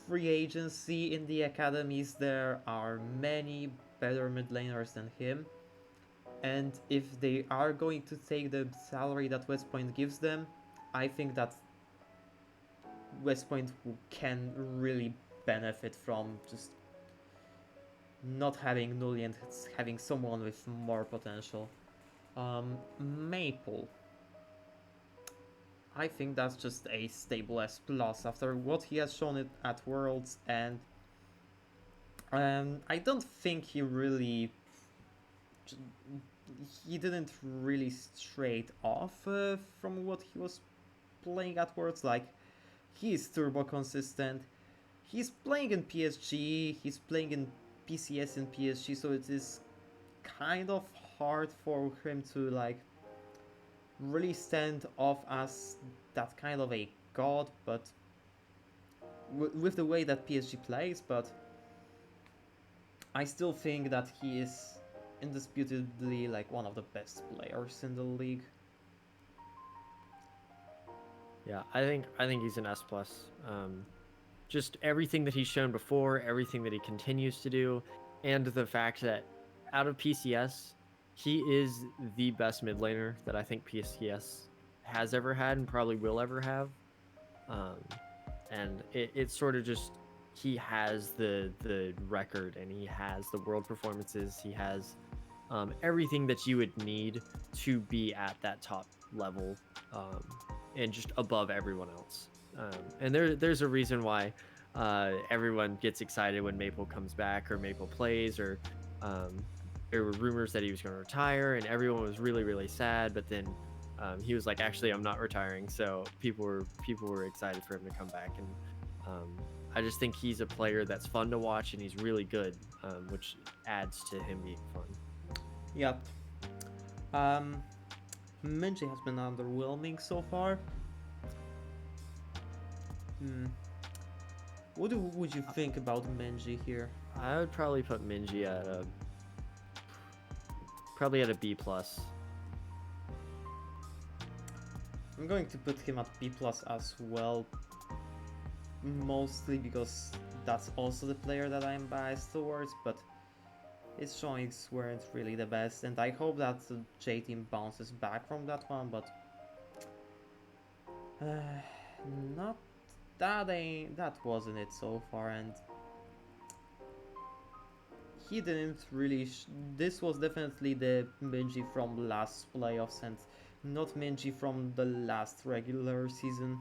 free agency, in the academies, there are many better mid laners than him. And if they are going to take the salary that West Point gives them, I think that West Point can really benefit from just not having Nully and having someone with more potential. Maple. I think that's just a stable S plus after what he has shown at Worlds, and I don't think he didn't really straight off from what he was playing at Worlds. Like, he is turbo consistent. He's playing in PSG, he's playing in PCS in PSG, so it is kind of hard for him to like really stand off as that kind of a god, but with the way that PSG plays. But I still think that he is indisputably like one of the best players in the league. Yeah, I think he's an S plus. Just everything that he's shown before, everything that he continues to do, and the fact that out of PCS, he is the best mid laner that I think PCS has ever had and probably will ever have. And it's sort of just he has the record and he has the world performances. He has everything that you would need to be at that top level and just above everyone else. And there's a reason why everyone gets excited when Maple comes back or Maple plays, or um, there were rumors that he was going to retire, and everyone was really really sad. But then he was like, actually, I'm not retiring. So people were excited for him to come back, and um, I just think he's a player that's fun to watch, and he's really good, which adds to him being fun. Yep. Um, Minji has been underwhelming so far. Hmm. Would you think about Minji here? I would probably put Minji at probably at a B plus. I'm going to put him at B plus as well, mostly because that's also the player that I'm biased towards, but his showings weren't really the best, and I hope that the J team bounces back from that one, but not that wasn't it so far, and he didn't really. This was definitely the Minji from last playoffs, and not Minji from the last regular season.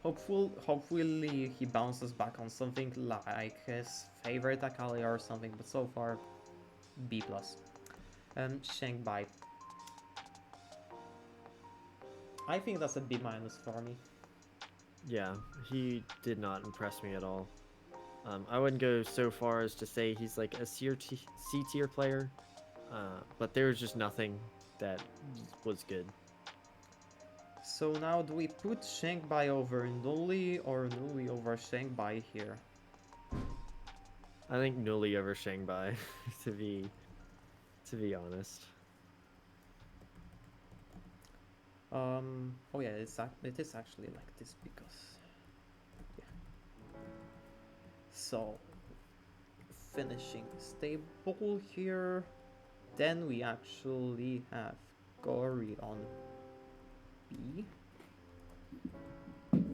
Hopefully he bounces back on something like his favorite Akali or something, but so far, B plus. Shanghai. I think that's a B minus for me. Yeah, he did not impress me at all. I wouldn't go so far as to say he's like a C tier player, but there was just nothing that was good. So now do we put Shanghai over Nully or Nully over Shanghai here? I think Nully over Shanghai, to be honest. Oh yeah, it is actually like this because yeah. So finishing stable here, then we actually have Gory on B. And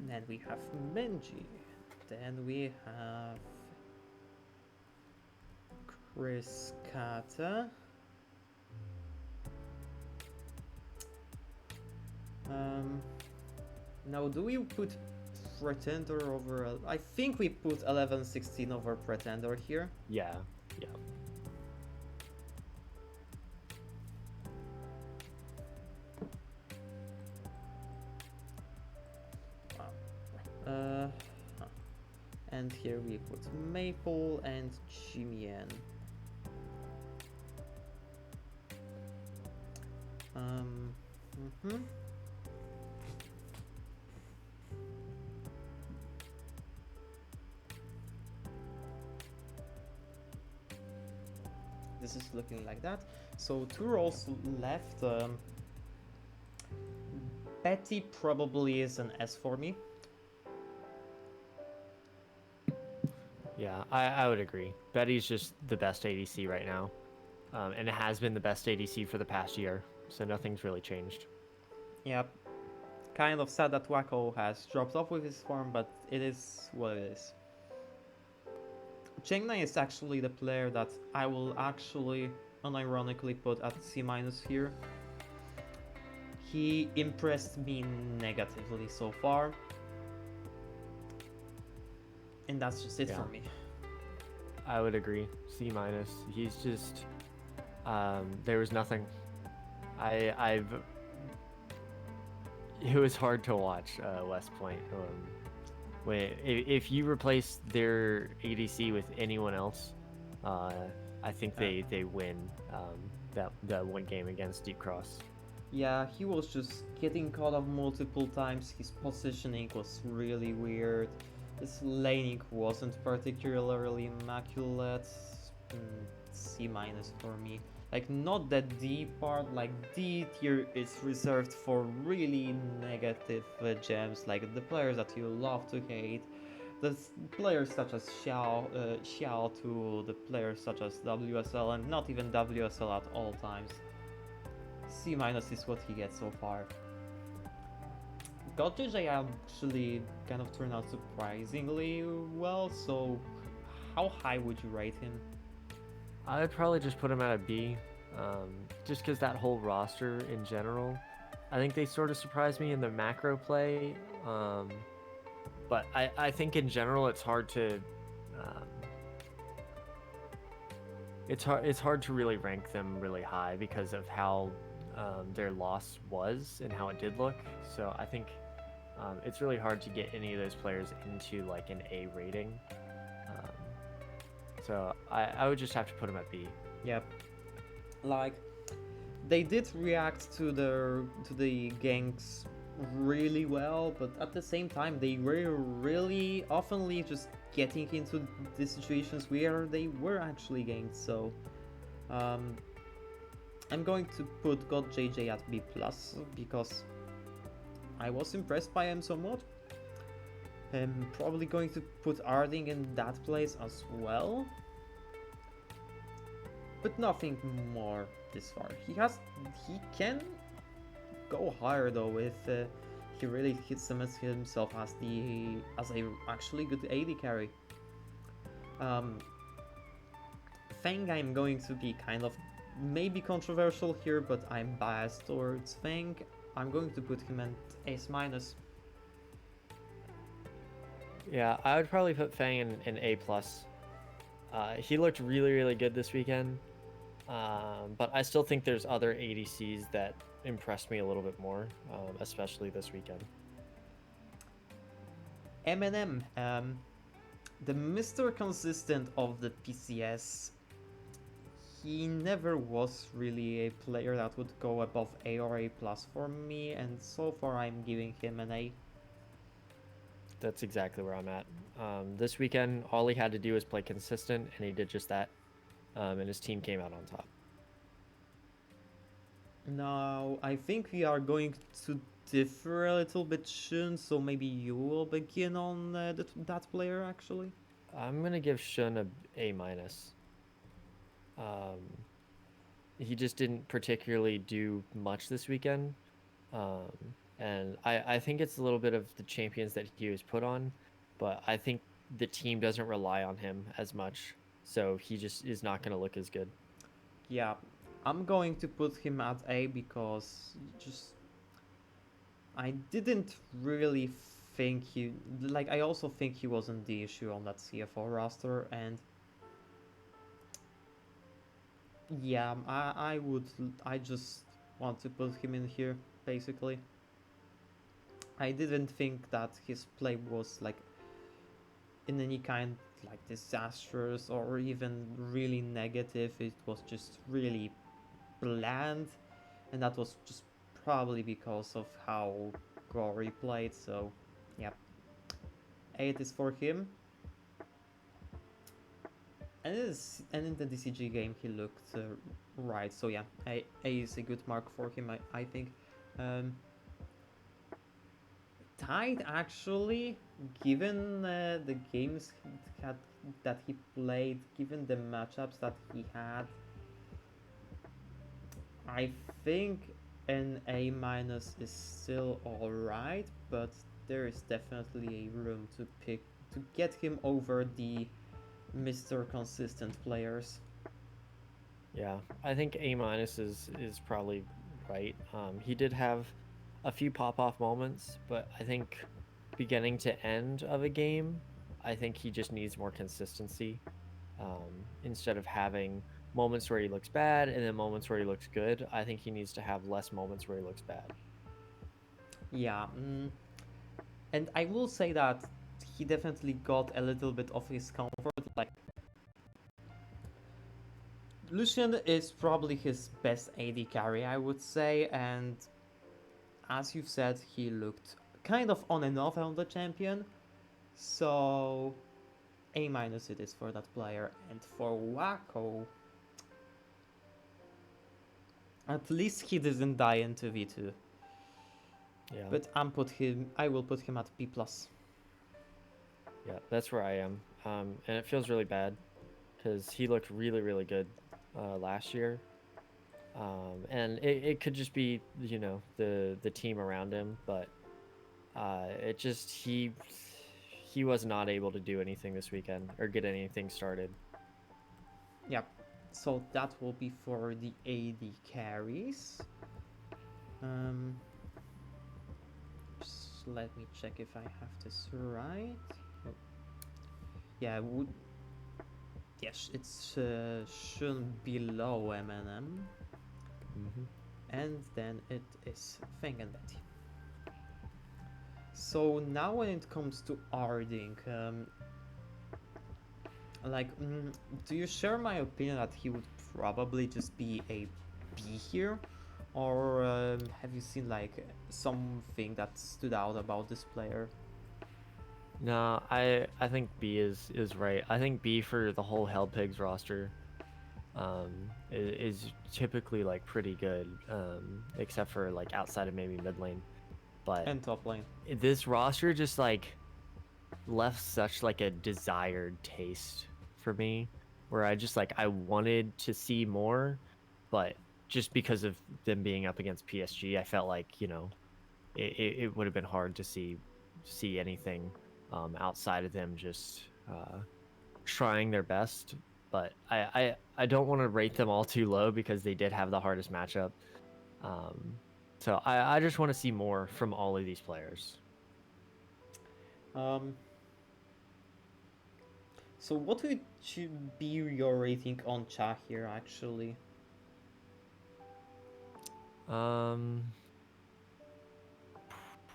then we have Menji. Then we have Chris Kata. Now do we put Pretender over... I think we put 11-16 over Pretender here. Yeah, yeah. And here we put Maple and Chimian. This is looking like that. So 2 roles left. Betty probably is an S for me. Yeah, I would agree. Betty's just the best ADC right now, and it has been the best ADC for the past year, so nothing's really changed. Yep. Kind of sad that Wacko has dropped off with his form, but it is what it is. Chengna is actually the player that I will actually unironically put at C- here. He impressed me negatively so far. And that's just it for me. I would agree. C-. He's just there was nothing. It was hard to watch West Point. If you replace their ADC with anyone else, I think they win that one game against Deep Cross. Yeah, he was just getting caught up multiple times. His positioning was really weird. His laning wasn't particularly immaculate. C- for me. Like, not the D part, like D tier is reserved for really negative gems, like the players that you love to hate. The players such as Xiao to the players such as WSL, and not even WSL at all times. C- is what he gets so far. GotJJ actually kind of turned out surprisingly well, so how high would you rate him? I'd probably just put him at a B, just because that whole roster in general I think they sort of surprised me in the macro play, but I think in general it's hard to um, it's hard to really rank them really high because of how their loss was and how it did look. So I think it's really hard to get any of those players into like an A rating. Um, so I would just have to put them at B. Yep. Like, they did react to the ganks really well, but at the same time they were really oftenly just getting into the situations where they were actually ganked. So um, I'm going to put God JJ at B plus because I was impressed by him somewhat. I'm probably going to put Arding in that place as well, but nothing more this far. He can go higher though if he really hits himself as a actually good AD carry. Um, Fang, I'm going to be kind of maybe controversial here, but I'm biased towards Fang. I'm going to put him at S minus. Yeah, I would probably put Fang in A plus. He looked really really good this weekend, but I still think there's other ADCs that impressed me a little bit more, especially this weekend. Eminem, the Mr. Consistent of the PCS. He never was really a player that would go above A or A plus for me, and so far I'm giving him an A. That's exactly where I'm at. This weekend, all he had to do was play consistent, and he did just that, and his team came out on top. Now, I think we are going to differ a little bit soon, so maybe you will begin on that player actually. I'm gonna give Shun a A minus. Um, he just didn't particularly do much this weekend, um, and I think it's a little bit of the champions that he was put on, but I think the team doesn't rely on him as much, so he just is not gonna look as good. Yeah, I'm going to put him at A because just I didn't really think I also think he wasn't the issue on that CFO roster, and yeah, I just want to put him in here basically. I didn't think that his play was like in any kind like disastrous or even really negative. It was just really bland, and that was just probably because of how Gory played. So yeah, 8 is for him. And in the DCG game he looked right. So yeah, A is a good mark for him. I think. Um, Tied actually, given the games that he played, given the matchups that he had, I think an A minus is still alright, but there is definitely a room to get him over the Mr. Consistent players. Yeah, I think A minus is probably right. He did have a few pop off moments, but I think beginning to end of a game, I think he just needs more consistency. Instead of having moments where he looks bad and then moments where he looks good, I think he needs to have less moments where he looks bad. Yeah, and I will say that he definitely got a little bit of his comfort. Like, Lucian is probably his best AD carry, I would say, and as you've said, he looked kind of on and off on the champion. So A minus it is for that player. And for Wacko, at least he didn't die into V2. Yeah. But I will put him at B plus. Yeah, that's where I am. And it feels really bad because he looked really, really good last year. And it could just be, the team around him, but it just he was not able to do anything this weekend or get anything started. Yep. So that will be for the AD carries. let me check if I have this right. Oh, yeah, yes, it's shouldn't be below M&M, Mm-hmm. and then it is Feng and Betty. So now when it comes to Arding, do you share my opinion that he would probably just be a B here? Or have you seen like something that stood out about this player? No, I think B is right. I think B for the whole Hell Pigs roster is typically like pretty good, except for like outside of maybe mid lane. But And top lane. this roster just like left such like a desired taste for me, where I just like I wanted to see more, but just because of them being up against PSG, I felt like it would have been hard to see anything outside of them just trying their best. But I don't want to rate them all too low because they did have the hardest matchup. Um, so I just want to see more from all of these players. Um, so what would be your rating on Cha here actually? Um,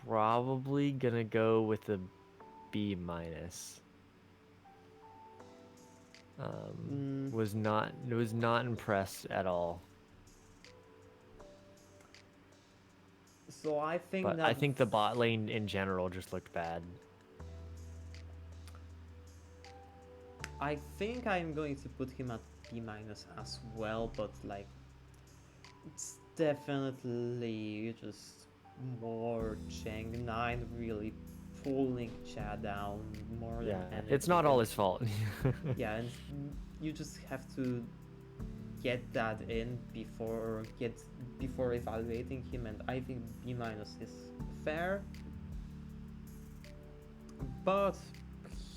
Probably gonna go with a B minus. Mm, Was not impressed at all. so I think But that I think the bot lane in general just looked bad. I think I'm going to put him at B minus as well, but like it's definitely just more Cheng 9 really pulling Cha down more than Yeah, it's anything. not all his fault. Yeah, and you just have to get that in before evaluating him, and I think B minus is fair, but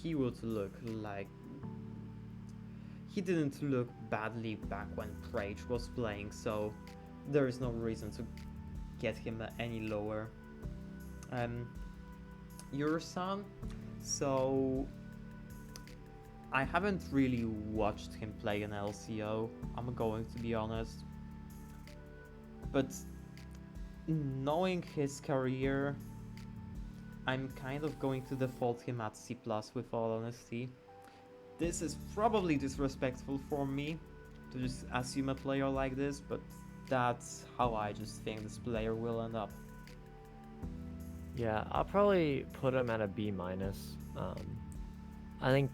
he would look like he didn't look badly back when Prage was playing, so there is no reason to get him any lower. Your son, so I haven't really watched him play an LCO, I'm going to be honest, but knowing his career, I'm kind of going to default him at C+, with all honesty. This is probably disrespectful for me to just assume a player like this, but that's how I just think this player will end up. Yeah, I'll probably put him at a B minus. I think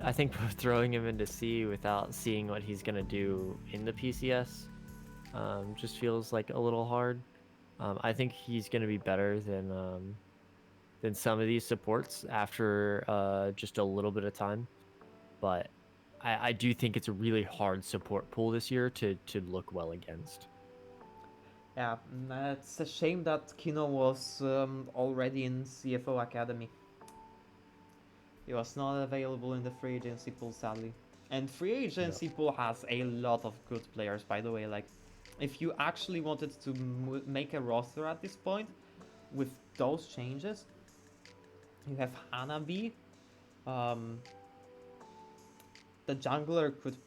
I think throwing him into C without seeing what he's gonna do in the PCS just feels like a little hard. I think he's gonna be better than some of these supports after just a little bit of time, but I do think it's a really hard support pool this year to look well against. Yeah, it's a shame that Kino was already in CFO Academy. He was not available in the free agency pool, sadly. And free Yeah. agency pool has a lot of good players, by the way. Like, if you actually wanted to make a roster at this point with those changes, you have Hanabi. Um, the jungler could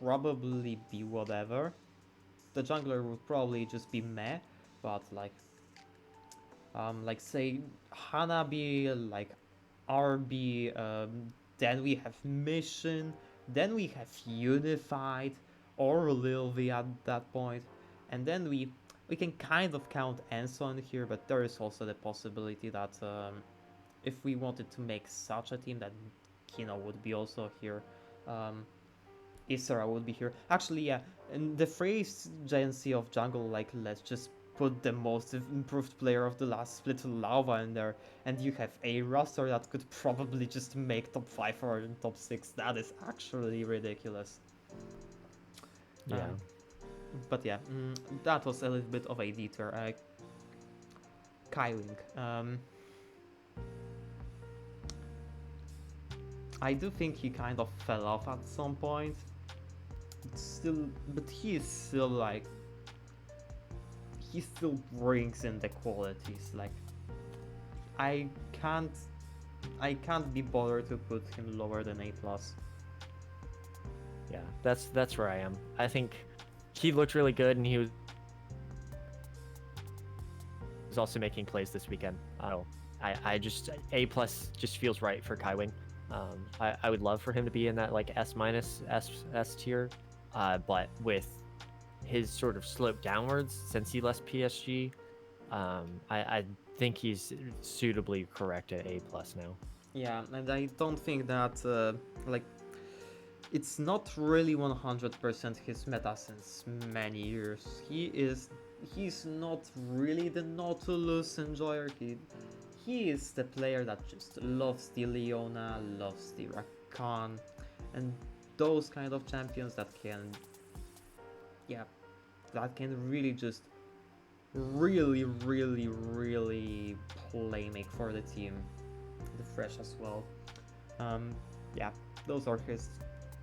probably be whatever. The jungler would probably just be meh, but like say Hanabi, like RB, then we have Mission, then we have Unified or Lilvi at that point, and then we can kind of count Enso in here, but there is also the possibility that if we wanted to make such a team, that Kino would be also here. Um, Isra would be here. Actually, yeah, in the phrase agency of jungle, like let's just put the most improved player of the last split Lava in there, and you have a roster that could probably just make top 5 or top 6. That is actually ridiculous. Yeah. Um, but yeah, that was a little bit of a detour. Kailing. I do think he kind of fell off at some point. But he is still like, he still brings in the qualities. Like, I can't I can't be bothered to put him lower than A plus. Yeah, that's where I am. I think he looked really good, and he was also making plays this weekend. I just A plus just feels right for Kai Wing. I would love for him to be in that like S minus S tier, but with his sort of slope downwards since he left PSG, I think he's suitably correct at A plus now. Yeah, and I don't think that like it's not really 100% his meta since many years. He's not really the Nautilus enjoyer. He is the player that just loves the Leona, loves the Rakan, and those kind of champions that can, yeah, that can really just really play make for the team. The Fresh as well. Um, yeah, those are his.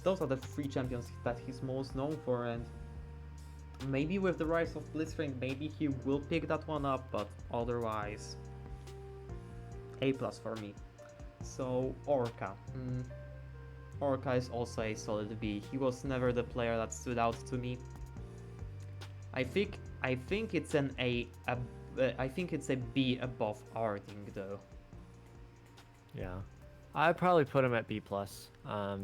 Those are the three champions that he's most known for, and maybe with the rise of Blitzcrank, maybe he will pick that one up, but otherwise, A plus for me. So Orca. Orca is also a solid B. He was never the player that stood out to me. I think it's an I think it's a B above Arding though. Yeah, I'd probably put him at B plus,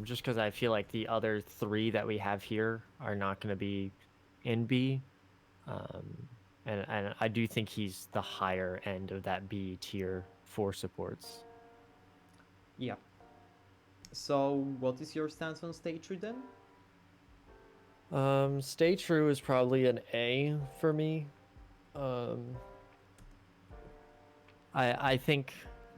just because I feel like the other three that we have here are not going to be in B, and I do think he's the higher end of that B tier for supports. Yeah. So what is your stance on Stage 3 then? Stay True is probably an A for me. Um, I think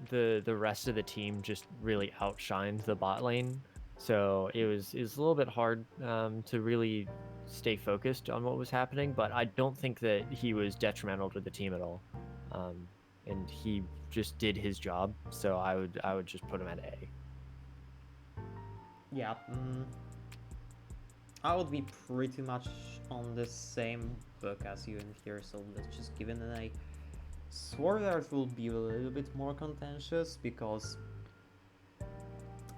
the rest of the team just really outshined the bot lane, so it was a little bit hard to really stay focused on what was happening. But I don't think that he was detrimental to the team at all, um, and he just did his job. So I would just put him at A. Yeah. I would be pretty much on the same book as you in here, so let's just give it an A. Sword Art will be a little bit more contentious because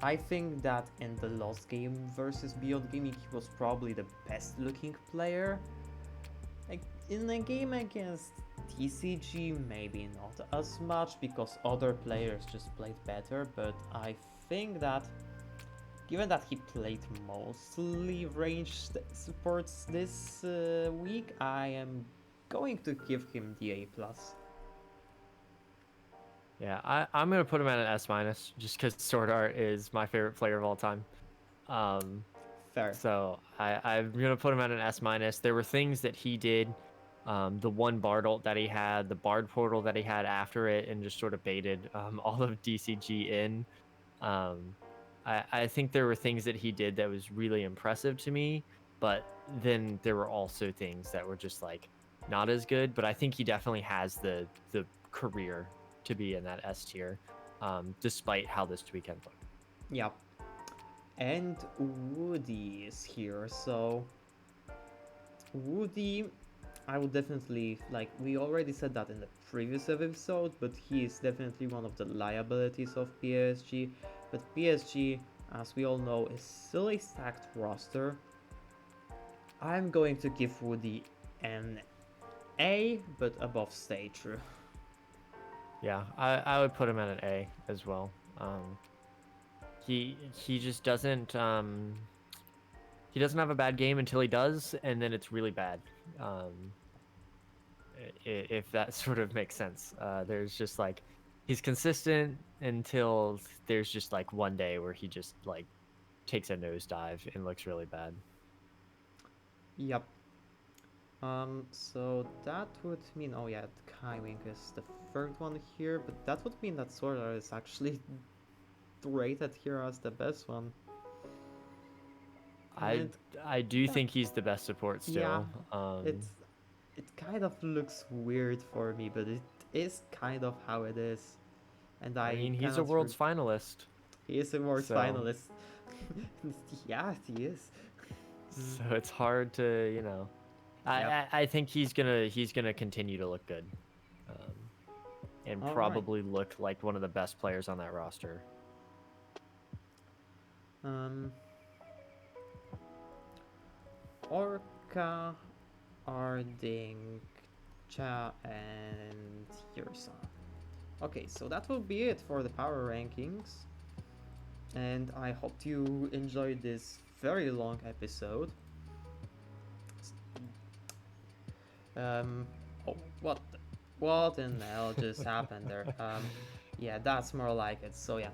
I think that in the last game versus Beyond Gaming he was probably the best looking player. Like in a game against TCG maybe not as much because other players just played better, but I think that given that he played mostly ranged supports this week, I am going to give him the A plus. Yeah, I'm gonna put him at an S minus just because Sword Art is my favorite player of all time. Um, Fair. So I'm gonna put him at an S minus. There were things that he did, the one Bard ult that he had, the Bard portal that he had after it, and just sort of baited all of DCG in. Um, I think there were things that he did that was really impressive to me, but then there were also things that were just like not as good. But I think he definitely has the career to be in that S tier, despite how this weekend looked. Yeah. And Woody is here, so Woody, I would definitely, like, we already said that in the previous episode, but he is definitely one of the liabilities of PSG. But PSG, as we all know, is still a stacked roster. I'm going to give Woody an A, but above Stage 3. Yeah, I would put him at an A as well. He just doesn't he doesn't have a bad game until he does, and then it's really bad. If that sort of makes sense. There's just like he's consistent until there's just like one day where he just like takes a nosedive and looks really bad. Yep. So that would mean, oh yeah, Kaiwing is the third one here, but that would mean that Sword Art is actually rated here as the best one. I And I do that, think he's the best support yeah, still. it kind of looks weird for me, but it is kind of how it is. And I I mean, he's a cannot. world's finalist, He is a world's so finalist. Yeah, he is. so it's hard to Yep. I think he's gonna continue to look good. Um, and All right. probably look like one of the best players on that roster. Um, Orca, Arding, Cha, and Hirsan. Okay, so that will be it for the power rankings. And I hope you enjoyed this very long episode. Um, oh, what in the hell just happened there? Yeah, that's more like it. So yeah,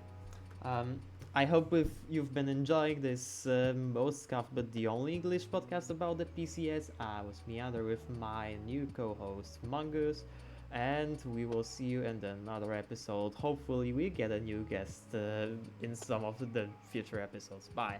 um, I hope if you've been enjoying this most scuff but the only English podcast about the PCS. I was Meander with my new co-host Mongoose, and we will see you in another episode. Hopefully, we get a new guest in some of the future episodes. Bye.